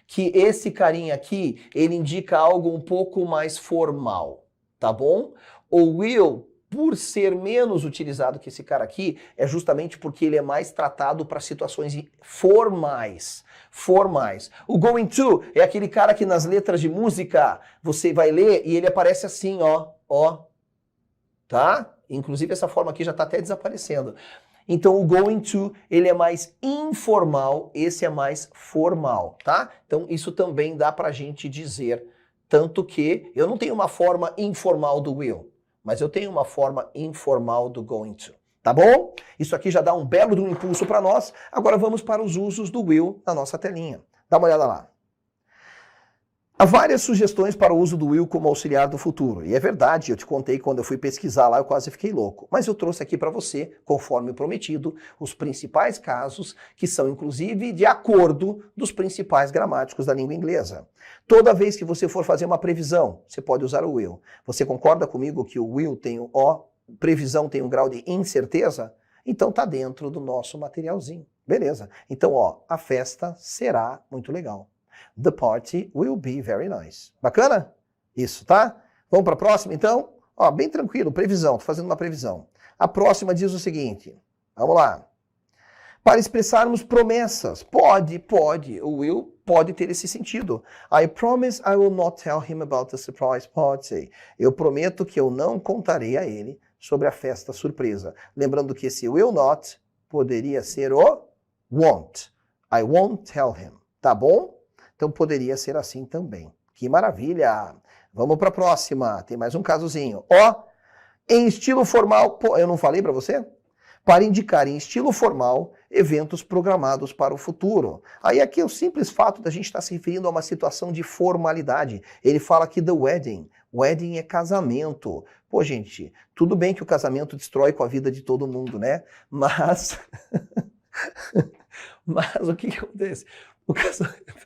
que esse carinha aqui, ele indica algo um pouco mais formal, tá bom? O will, por ser menos utilizado que esse cara aqui, é justamente porque ele é mais tratado para situações formais. O going to é aquele cara que nas letras de música você vai ler e ele aparece assim, ó, tá? Inclusive essa forma aqui já está até desaparecendo. Então o going to, ele é mais informal, esse é mais formal, tá? Então isso também dá pra gente dizer, tanto que eu não tenho uma forma informal do will, mas eu tenho uma forma informal do going to, tá bom? Isso aqui já dá um belo de um impulso para nós. Agora vamos para os usos do will na nossa telinha. Dá uma olhada lá. Há várias sugestões para o uso do will como auxiliar do futuro. E é verdade, eu te contei quando eu fui pesquisar lá, eu quase fiquei louco. Mas eu trouxe aqui para você, conforme prometido, os principais casos, que são inclusive de acordo dos principais gramáticos da língua inglesa. Toda vez que você for fazer uma previsão, você pode usar o will. Você concorda comigo que o will tem previsão tem um grau de incerteza? Então tá dentro do nosso materialzinho. Beleza. Então, a festa será muito legal. The party will be very nice. Bacana? Isso, tá? Vamos para a próxima, então? Bem tranquilo, previsão, tô fazendo uma previsão. A próxima diz o seguinte, vamos lá. Para expressarmos promessas, pode, o will pode ter esse sentido. I promise I will not tell him about the surprise party. Eu prometo que eu não contarei a ele sobre a festa surpresa. Lembrando que esse will not poderia ser o won't. I won't tell him. Tá bom? Então poderia ser assim também. Que maravilha! Vamos para a próxima. Tem mais um casozinho. Em estilo formal, eu não falei para você? Para indicar em estilo formal eventos programados para o futuro. Aí aqui é o simples fato da gente estar se referindo a uma situação de formalidade. Ele fala aqui the wedding. Wedding é casamento. Pô, gente, tudo bem que o casamento destrói com a vida de todo mundo, né? Mas o que acontece? O casamento...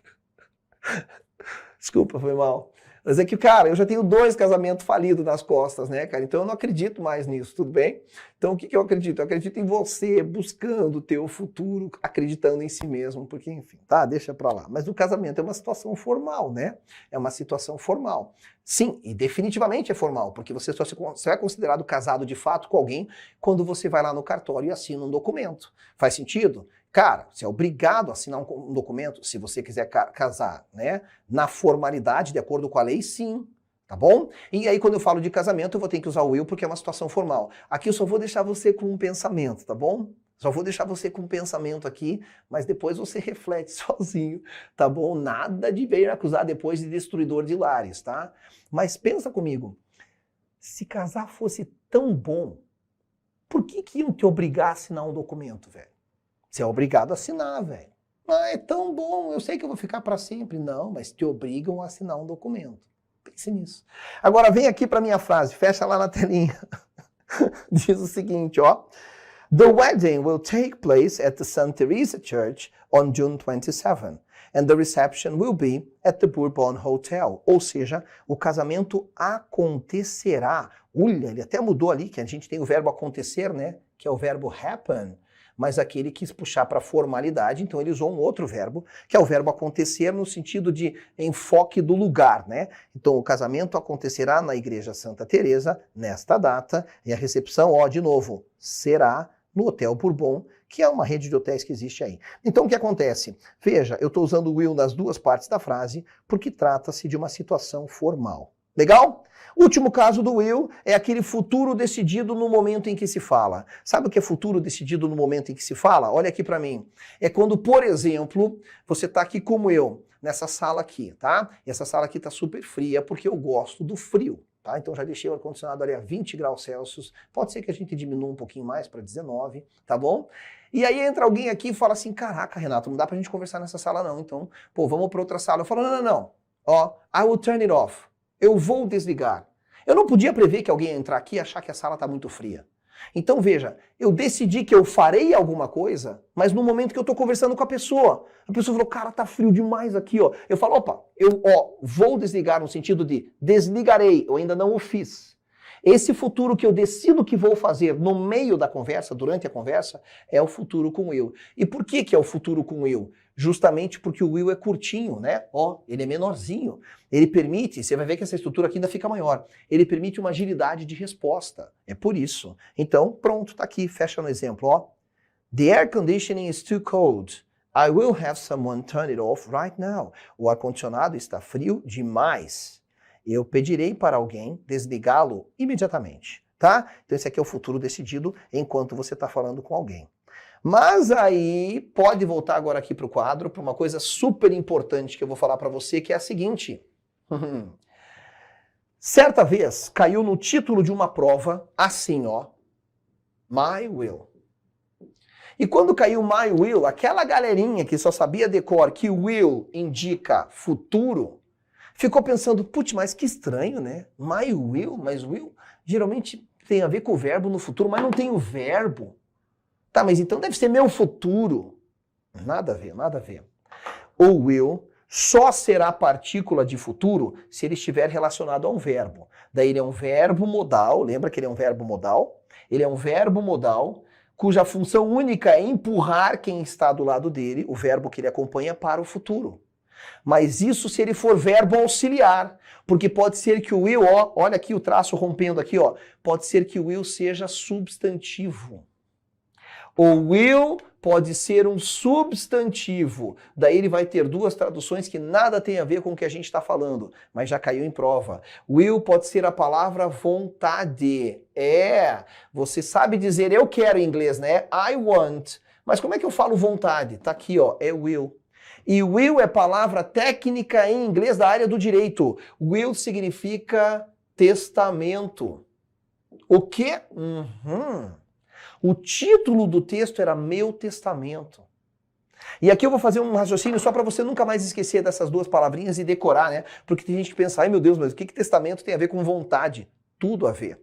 Desculpa, foi mal. Mas é que, cara, eu já tenho 2 casamentos falidos nas costas, né, cara? Então eu não acredito mais nisso, tudo bem? Então o que eu acredito? Eu acredito em você, buscando o teu futuro, acreditando em si mesmo, porque, enfim, tá, deixa pra lá. Mas o casamento é uma situação formal, né? É uma situação formal. Sim, e definitivamente é formal, porque você só é considerado casado de fato com alguém quando você vai lá no cartório e assina um documento. Faz sentido? Cara, você é obrigado a assinar um documento se você quiser casar, né? Na formalidade, de acordo com a lei, sim. Tá bom? E aí, quando eu falo de casamento, eu vou ter que usar o will porque é uma situação formal. Aqui eu só vou deixar você com um pensamento, tá bom? Só vou deixar você com um pensamento aqui, mas depois você reflete sozinho, tá bom? Nada de vir acusar depois de destruidor de lares, tá? Mas pensa comigo, se casar fosse tão bom, por que iam te obrigar a assinar um documento, velho? Você é obrigado a assinar, velho. É tão bom, eu sei que eu vou ficar para sempre. Não, mas te obrigam a assinar um documento. Pense nisso. Agora vem aqui para minha frase, fecha lá na telinha. Diz o seguinte, The wedding will take place at the St. Teresa Church on June 27, and the reception will be at the Bourbon Hotel. Ou seja, o casamento acontecerá. Olha, ele até mudou ali, que a gente tem o verbo acontecer, né? Que é o verbo happen. Mas aqui ele quis puxar para formalidade, então ele usou um outro verbo, que é o verbo acontecer no sentido de enfoque do lugar, né? Então o casamento acontecerá na Igreja Santa Teresa nesta data, e a recepção, de novo, será no Hotel Bourbon, que é uma rede de hotéis que existe aí. Então o que acontece? Veja, eu estou usando o will nas 2 partes da frase, porque trata-se de uma situação formal. Legal? Último caso do will é aquele futuro decidido no momento em que se fala. Sabe o que é futuro decidido no momento em que se fala? Olha aqui para mim. É quando, por exemplo, você está aqui como eu, nessa sala aqui, tá? E essa sala aqui está super fria porque eu gosto do frio. Tá? Então já deixei o ar-condicionado ali a 20 graus Celsius. Pode ser que a gente diminua um pouquinho mais para 19, tá bom? E aí entra alguém aqui e fala assim, caraca, Renato, não dá pra gente conversar nessa sala não. Então, pô, vamos para outra sala. Eu falo, não. Ó, I will turn it off. Eu vou desligar. Eu não podia prever que alguém ia entrar aqui e achar que a sala tá muito fria. Então veja, eu decidi que eu farei alguma coisa, mas no momento que eu tô conversando com a pessoa falou, cara, tá frio demais aqui, ó. Eu falo, opa, vou desligar no sentido de desligarei, eu ainda não o fiz. Esse futuro que eu decido que vou fazer no meio da conversa, durante a conversa, é o futuro com will. E por que é o futuro com will? Justamente porque o will é curtinho, né? Ó, ele é menorzinho. Ele permite, você vai ver que essa estrutura aqui ainda fica maior. Ele permite uma agilidade de resposta. É por isso. Então, pronto, tá aqui, fecha no exemplo, ó. The air conditioning is too cold. I will have someone turn it off right now. O ar-condicionado está frio demais. Eu pedirei para alguém desligá-lo imediatamente, tá? Então esse aqui é o futuro decidido enquanto você está falando com alguém. Mas aí pode voltar agora aqui para o quadro, para uma coisa super importante que eu vou falar para você, que é a seguinte. Certa vez caiu no título de uma prova assim, ó. My will. E quando caiu my will, aquela galerinha que só sabia decor que will indica futuro, ficou pensando, putz, mas que estranho, né? My will, mas will geralmente tem a ver com o verbo no futuro, mas não tem o verbo. Tá, mas então deve ser meu futuro. Nada a ver, nada a ver. O will só será partícula de futuro se ele estiver relacionado a um verbo. Daí ele é um verbo modal, lembra que ele é um verbo modal? Ele é um verbo modal cuja função única é empurrar quem está do lado dele, o verbo que ele acompanha, para o futuro. Mas isso se ele for verbo auxiliar, porque pode ser que o will, ó, olha aqui o traço rompendo aqui, ó, pode ser que o will seja substantivo. O will pode ser um substantivo, daí ele vai ter duas traduções que nada tem a ver com o que a gente está falando, mas já caiu em prova. Will pode ser a palavra vontade. Você sabe dizer eu quero em inglês, né? I want. Mas como é que eu falo vontade? Tá aqui, ó, é will. E will é palavra técnica em inglês da área do direito. Will significa testamento. O quê? O título do texto era Meu Testamento. E aqui eu vou fazer um raciocínio só para você nunca mais esquecer dessas duas palavrinhas e decorar, né? Porque tem gente que pensa, ai meu Deus, mas o que testamento tem a ver com vontade? Tudo a ver.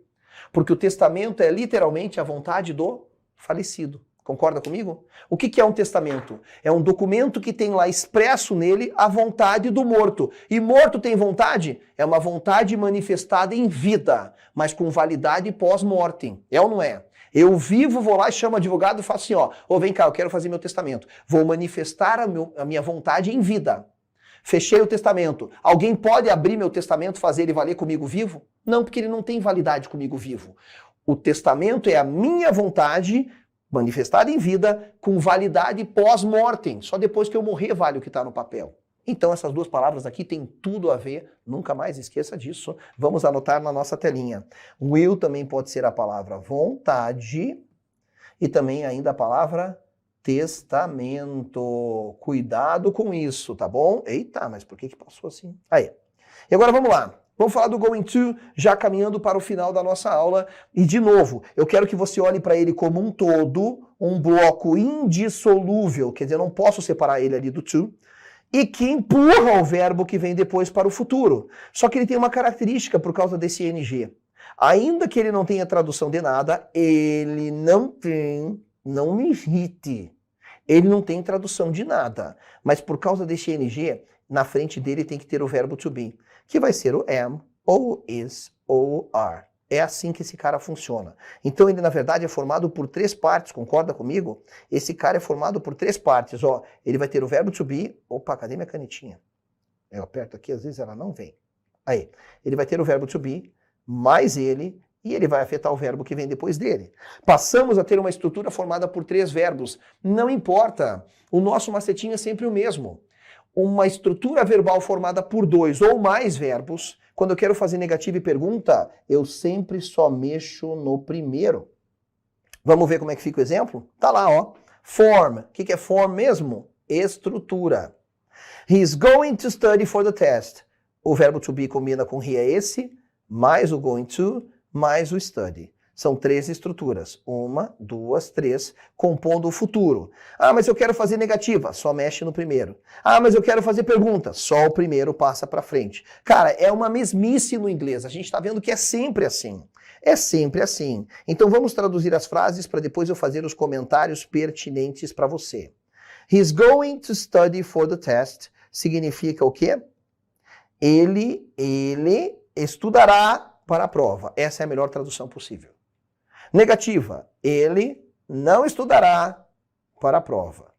Porque o testamento é literalmente a vontade do falecido. Concorda comigo? O que é um testamento? É um documento que tem lá expresso nele a vontade do morto. E morto tem vontade? É uma vontade manifestada em vida, mas com validade pós-mortem. É ou não é? Eu vivo, vou lá e chamo o advogado e faço assim, ó, vem cá, eu quero fazer meu testamento. Vou manifestar a minha vontade em vida. Fechei o testamento. Alguém pode abrir meu testamento, fazer ele valer comigo vivo? Não, porque ele não tem validade comigo vivo. O testamento é a minha vontade manifestada em vida com validade pós-mortem. Só depois que eu morrer vale o que está no papel. Então essas duas palavras aqui têm tudo a ver, nunca mais esqueça disso. Vamos anotar na nossa telinha. Will também pode ser a palavra vontade e também ainda a palavra testamento. Cuidado com isso, tá bom? Eita, mas por que passou assim? Aí. E agora vamos lá. Vamos falar do going to, já caminhando para o final da nossa aula. E de novo, eu quero que você olhe para ele como um todo, um bloco indissolúvel, quer dizer, eu não posso separar ele ali do to, e que empurra o verbo que vem depois para o futuro. Só que ele tem uma característica por causa desse ing. Ainda que ele não tenha tradução de nada, ele não tem, não me irrite, ele não tem tradução de nada. Mas por causa desse ing, na frente dele tem que ter o verbo to be, que vai ser o am, ou is, ou are. É assim que esse cara funciona. Então ele, na verdade, é formado por três partes, concorda comigo? Esse cara é formado por três partes, ó. Ele vai ter o verbo to be... Opa, cadê minha canetinha? Eu aperto aqui, às vezes ela não vem. Aí, ele vai ter o verbo to be, mais ele, e ele vai afetar o verbo que vem depois dele. Passamos a ter uma estrutura formada por três verbos. Não importa, o nosso macetinho é sempre o mesmo. Uma estrutura verbal formada por dois ou mais verbos Quando eu quero fazer negativo e pergunta, eu sempre só mexo no primeiro. Vamos ver como é que fica o exemplo? Tá lá, ó. Form. O que é form mesmo? Estrutura. He's going to study for the test. O verbo to be combina com he é esse, mais o going to, mais o study. São 3 estruturas. 1, 2, 3, compondo o futuro. Ah, mas eu quero fazer negativa. Só mexe no primeiro. Ah, mas eu quero fazer pergunta. Só o primeiro passa para frente. Cara, é uma mesmice no inglês. A gente está vendo que é sempre assim. É sempre assim. Então vamos traduzir as frases para depois eu fazer os comentários pertinentes para você. He's going to study for the test. Significa o quê? Ele estudará para a prova. Essa é a melhor tradução possível. Negativa. Ele não estudará para a prova.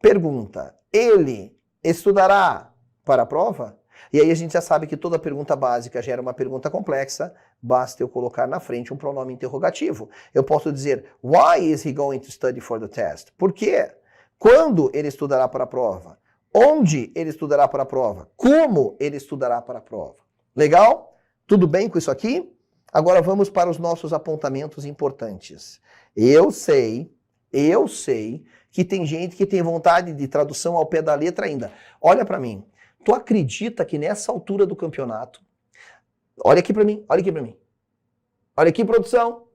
Pergunta. Ele estudará para a prova? E aí a gente já sabe que toda pergunta básica gera uma pergunta complexa. Basta eu colocar na frente um pronome interrogativo. Eu posso dizer, why is he going to study for the test? Por quê? Quando ele estudará para a prova? Onde ele estudará para a prova? Como ele estudará para a prova? Legal? Tudo bem com isso aqui? Agora vamos para os nossos apontamentos importantes. Eu sei que tem gente que tem vontade de tradução ao pé da letra ainda. Olha para mim. Tu acredita que nessa altura do campeonato... Olha aqui para mim, olha aqui para mim. Olha aqui, produção.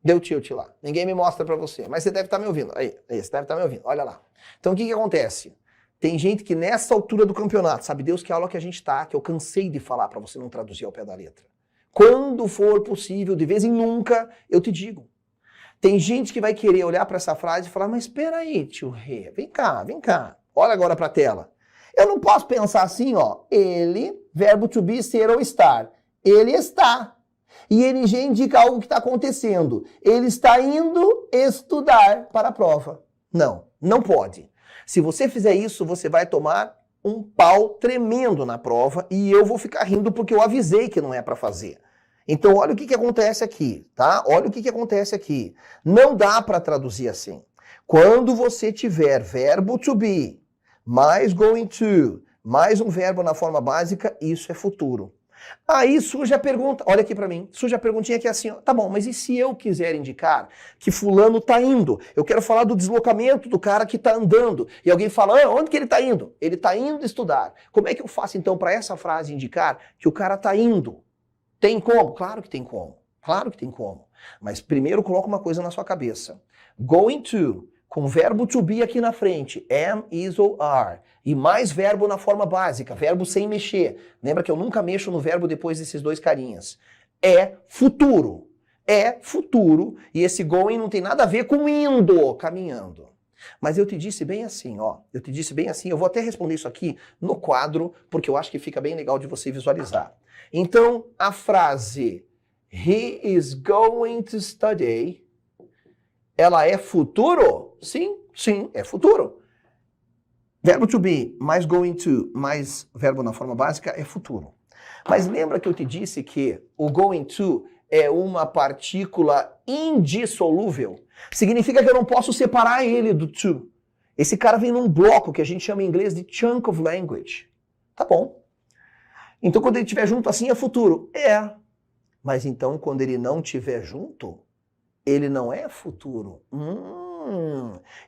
Deu tilt lá. Ninguém me mostra para você, mas você deve estar me ouvindo. Aí, você deve estar me ouvindo. Olha lá. Então o que acontece? Tem gente que nessa altura do campeonato, sabe Deus que aula que a gente tá, que eu cansei de falar para você não traduzir ao pé da letra. Quando for possível, de vez em nunca, eu te digo. Tem gente que vai querer olhar para essa frase e falar, mas espera aí, tio Rê, vem cá. Olha agora para a tela. Eu não posso pensar assim, ó, ele, verbo to be, ser ou estar. Ele está. E ele já indica algo que está acontecendo. Ele está indo estudar para a prova. Não, não pode. Se você fizer isso, você vai tomar um pau tremendo na prova e eu vou ficar rindo porque eu avisei que não é para fazer. Então, olha o que acontece aqui, tá? Olha o que acontece aqui. Não dá para traduzir assim. Quando você tiver verbo to be, mais going to, mais um verbo na forma básica, isso é futuro. Aí surge a pergunta, olha aqui pra mim, surge a perguntinha que é assim, ó, tá bom, mas e se eu quiser indicar que fulano tá indo? Eu quero falar do deslocamento do cara que tá andando. E alguém fala, onde que ele tá indo? Ele tá indo estudar. Como é que eu faço então para essa frase indicar que o cara tá indo? Tem como? Claro que tem como. Claro que tem como. Mas primeiro coloca uma coisa na sua cabeça. Going to, com verbo to be aqui na frente, am, is ou are. E mais verbo na forma básica, verbo sem mexer. Lembra que eu nunca mexo no verbo depois desses dois carinhas. É futuro. É futuro. E esse going não tem nada a ver com indo, caminhando. Mas eu te disse bem assim, ó. Eu te disse bem assim, eu vou até responder isso aqui no quadro, porque eu acho que fica bem legal de você visualizar. Então, a frase he is going to study, ela é futuro? Sim, é futuro. Verbo to be mais going to mais verbo na forma básica é futuro. Mas lembra que eu te disse que o going to é uma partícula indissolúvel? Significa que eu não posso separar ele do to. Esse cara vem num bloco que a gente chama em inglês de chunk of language. Tá bom. Então quando ele estiver junto assim é futuro. É. Mas então quando ele não estiver junto, ele não é futuro.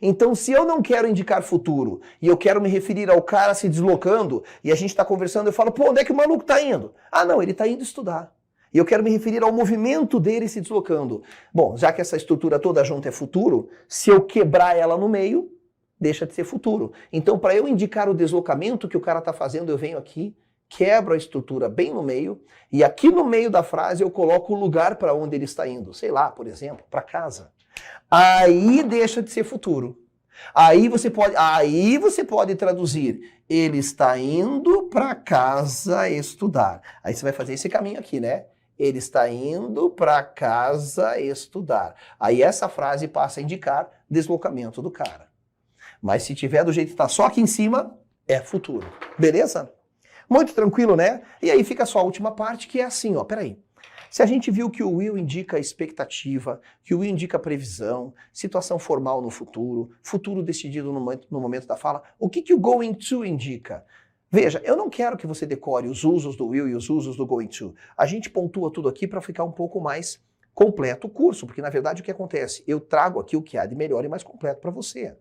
Então, se eu não quero indicar futuro e eu quero me referir ao cara se deslocando e a gente está conversando, eu falo, pô, onde é que o maluco está indo? Ah, não, ele está indo estudar. E eu quero me referir ao movimento dele se deslocando. Bom, já que essa estrutura toda junta é futuro, se eu quebrar ela no meio, deixa de ser futuro. Então, para eu indicar o deslocamento que o cara está fazendo, eu venho aqui, quebro a estrutura bem no meio e aqui no meio da frase eu coloco o lugar para onde ele está indo. Sei lá, por exemplo, para casa. Aí deixa de ser futuro. Aí você pode traduzir, ele está indo para casa estudar. Aí você vai fazer esse caminho aqui, né? Ele está indo para casa estudar. Aí essa frase passa a indicar deslocamento do cara. Mas se tiver do jeito que está só aqui em cima, é futuro. Beleza? Muito tranquilo, né? E aí fica só a última parte, que é assim, ó, peraí. Se a gente viu que o will indica expectativa, que o will indica previsão, situação formal no futuro, futuro decidido no momento da fala, o que o going to indica? Veja, eu não quero que você decore os usos do will e os usos do going to. A gente pontua tudo aqui para ficar um pouco mais completo o curso, porque na verdade o que acontece? Eu trago aqui o que há de melhor e mais completo para você.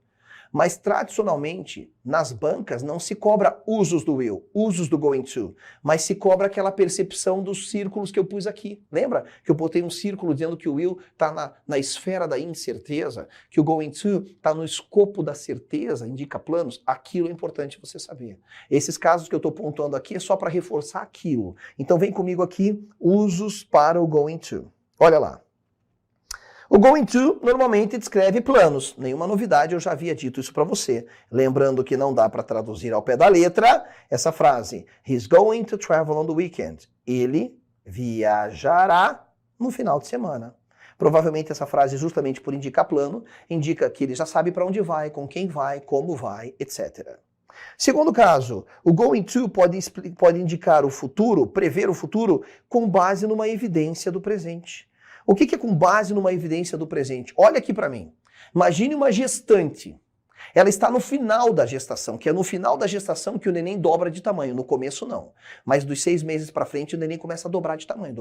Mas tradicionalmente, nas bancas não se cobra usos do will, usos do going to, mas se cobra aquela percepção dos círculos que eu pus aqui. Lembra que eu botei um círculo dizendo que o will está na esfera da incerteza, que o going to está no escopo da certeza, indica planos? Aquilo é importante você saber. Esses casos que eu estou pontuando aqui é só para reforçar aquilo. Então vem comigo aqui, usos para o going to. Olha lá. O going to normalmente descreve planos. Nenhuma novidade, eu já havia dito isso para você. Lembrando que não dá para traduzir ao pé da letra essa frase. He's going to travel on the weekend. Ele viajará no final de semana. Provavelmente essa frase, justamente por indicar plano, indica que ele já sabe para onde vai, com quem vai, como vai, etc. Segundo caso, o going to pode indicar o futuro, prever o futuro, com base numa evidência do presente. O que é com base numa evidência do presente? Olha aqui para mim. Imagine uma gestante. Ela está no final da gestação, que é no final da gestação que o neném dobra de tamanho. No começo não. Mas dos 6 meses para frente o neném começa a dobrar de tamanho,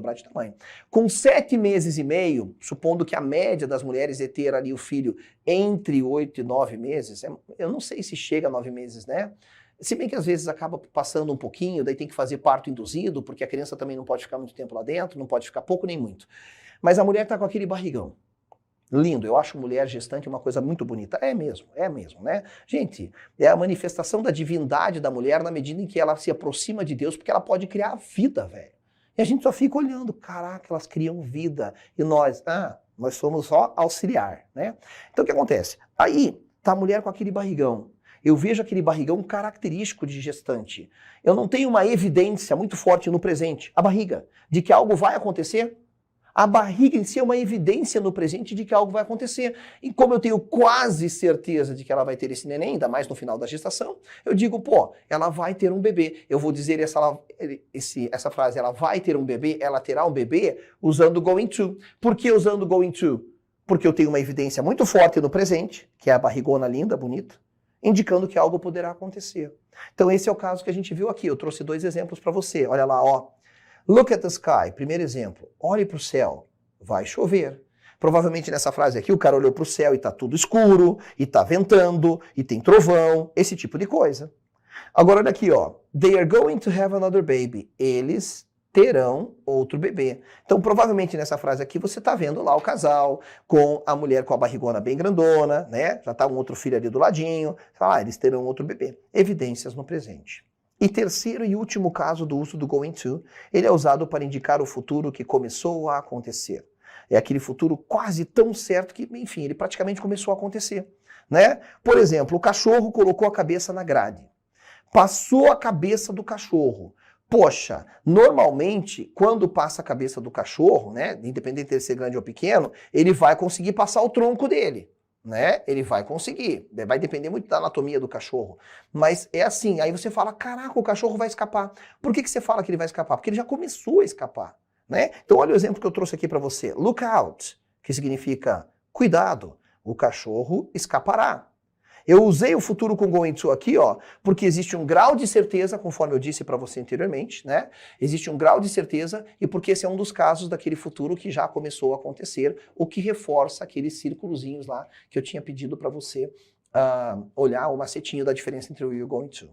Com 7 meses e meio, supondo que a média das mulheres é ter ali o filho entre 8 e 9 meses, eu não sei se chega a 9 meses, né? Se bem que às vezes acaba passando um pouquinho, daí tem que fazer parto induzido, porque a criança também não pode ficar muito tempo lá dentro, não pode ficar pouco nem muito. Mas a mulher está com aquele barrigão. Lindo, eu acho mulher gestante uma coisa muito bonita. É mesmo, né? Gente, é a manifestação da divindade da mulher na medida em que ela se aproxima de Deus, porque ela pode criar vida, velho. E a gente só fica olhando, caraca, elas criam vida. E nós somos só auxiliar, né? Então o que acontece? Aí tá a mulher com aquele barrigão. Eu vejo aquele barrigão característico de gestante. Eu não tenho uma evidência muito forte no presente, a barriga, de que algo vai acontecer. A barriga em si é uma evidência no presente de que algo vai acontecer. E como eu tenho quase certeza de que ela vai ter esse neném, ainda mais no final da gestação, eu digo, ela vai ter um bebê. Eu vou dizer essa frase, ela vai ter um bebê, ela terá um bebê, usando going to. Por que usando going to? Porque eu tenho uma evidência muito forte no presente, que é a barrigona linda, bonita, indicando que algo poderá acontecer. Então esse é o caso que a gente viu aqui. Eu trouxe 2 exemplos para você. Olha lá, ó. Look at the sky, primeiro exemplo. Olhe para o céu, vai chover. Provavelmente nessa frase aqui o cara olhou para o céu e está tudo escuro, e está ventando, e tem trovão, esse tipo de coisa. Agora olha aqui, ó. They are going to have another baby. Eles terão outro bebê. Então provavelmente nessa frase aqui você está vendo lá o casal com a mulher com a barrigona bem grandona, né? Já está um outro filho ali do ladinho. Eles terão outro bebê. Evidências no presente. E terceiro e último caso do uso do going to, ele é usado para indicar o futuro que começou a acontecer. É aquele futuro quase tão certo que, enfim, ele praticamente começou a acontecer, né? Por exemplo, o cachorro colocou a cabeça na grade. Passou a cabeça do cachorro. Poxa, normalmente, quando passa a cabeça do cachorro, né, independente de ser grande ou pequeno, ele vai conseguir passar o tronco dele. Né? Ele vai conseguir, vai depender muito da anatomia do cachorro, mas é assim, aí você fala, caraca, o cachorro vai escapar. Por que você fala que ele vai escapar? Porque ele já começou a escapar, né? Então olha o exemplo que eu trouxe aqui para você, look out, que significa cuidado, o cachorro escapará. Eu usei o futuro com going to aqui, ó, porque existe um grau de certeza, conforme eu disse para você anteriormente, né? Existe um grau de certeza e porque esse é um dos casos daquele futuro que já começou a acontecer, o que reforça aqueles círculozinhos lá que eu tinha pedido para você olhar o macetinho da diferença entre o will e o going to.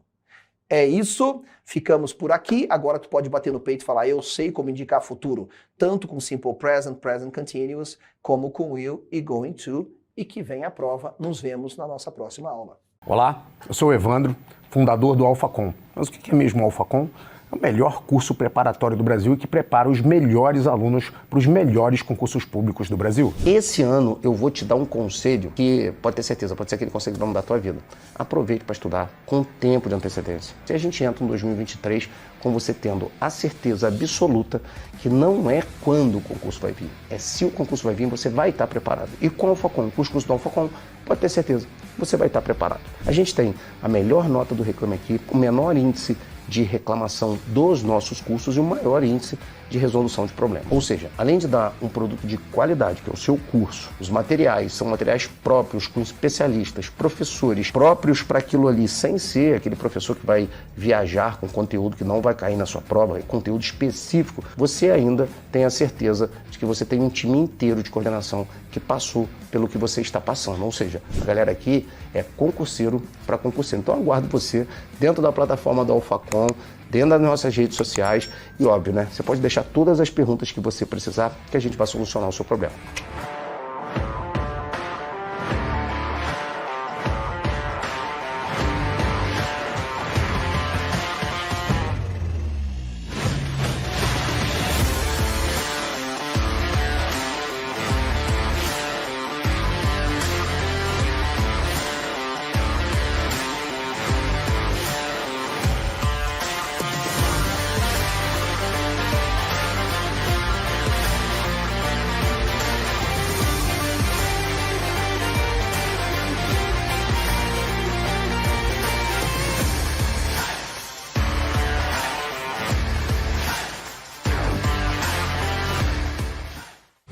É isso, ficamos por aqui. Agora tu pode bater no peito e falar, eu sei como indicar futuro, tanto com simple present, present continuous, como com will e going to. E que vem a prova, nos vemos na nossa próxima aula. Olá, eu sou o Evandro, fundador do AlphaCom. Mas o que é mesmo o AlphaCom? É o melhor curso preparatório do Brasil e que prepara os melhores alunos para os melhores concursos públicos do Brasil. Esse ano eu vou te dar um conselho que pode ter certeza, pode ser aquele conselho que vai mudar a tua vida. Aproveite para estudar com tempo de antecedência. Se a gente entra em 2023 com você tendo a certeza absoluta que não é quando o concurso vai vir, é se o concurso vai vir, você vai estar preparado. E com o AlphaCom, com os cursos do AlphaCom, pode ter certeza, você vai estar preparado. A gente tem a melhor nota do Reclame Aqui, o menor índice de reclamação dos nossos cursos e um maior índice de resolução de problemas. Ou seja, além de dar um produto de qualidade, que é o seu curso, os materiais são materiais próprios, com especialistas, professores próprios para aquilo ali, sem ser aquele professor que vai viajar com conteúdo que não vai cair na sua prova, é conteúdo específico, você ainda tem a certeza de que você tem um time inteiro de coordenação que passou pelo que você está passando. Ou seja, a galera aqui é concurseiro para concurseiro. Então aguardo você dentro da plataforma da Alphacom, dentro das nossas redes sociais e, óbvio, né? Você pode deixar todas as perguntas que você precisar que a gente vai solucionar o seu problema.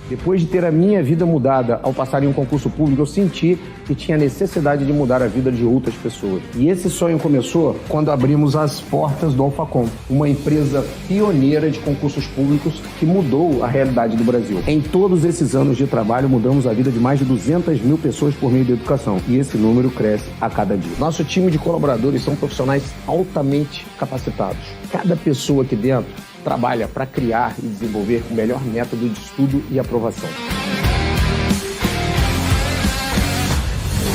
Depois de ter a minha vida mudada ao passar em um concurso público, eu senti que tinha necessidade de mudar a vida de outras pessoas. E esse sonho começou quando abrimos as portas do Alphacom, uma empresa pioneira de concursos públicos que mudou a realidade do Brasil. Em todos esses anos de trabalho, mudamos a vida de mais de 200 mil pessoas por meio da educação. E esse número cresce a cada dia. Nosso time de colaboradores são profissionais altamente capacitados. Cada pessoa aqui dentro trabalha para criar e desenvolver o melhor método de estudo e aprovação.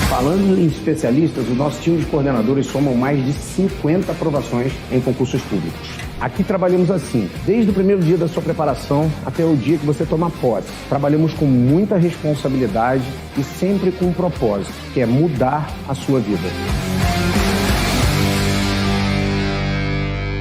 Falando em especialistas, o nosso time de coordenadores somam mais de 50 aprovações em concursos públicos. Aqui trabalhamos assim, desde o primeiro dia da sua preparação até o dia que você toma posse. Trabalhamos com muita responsabilidade e sempre com um propósito, que é mudar a sua vida.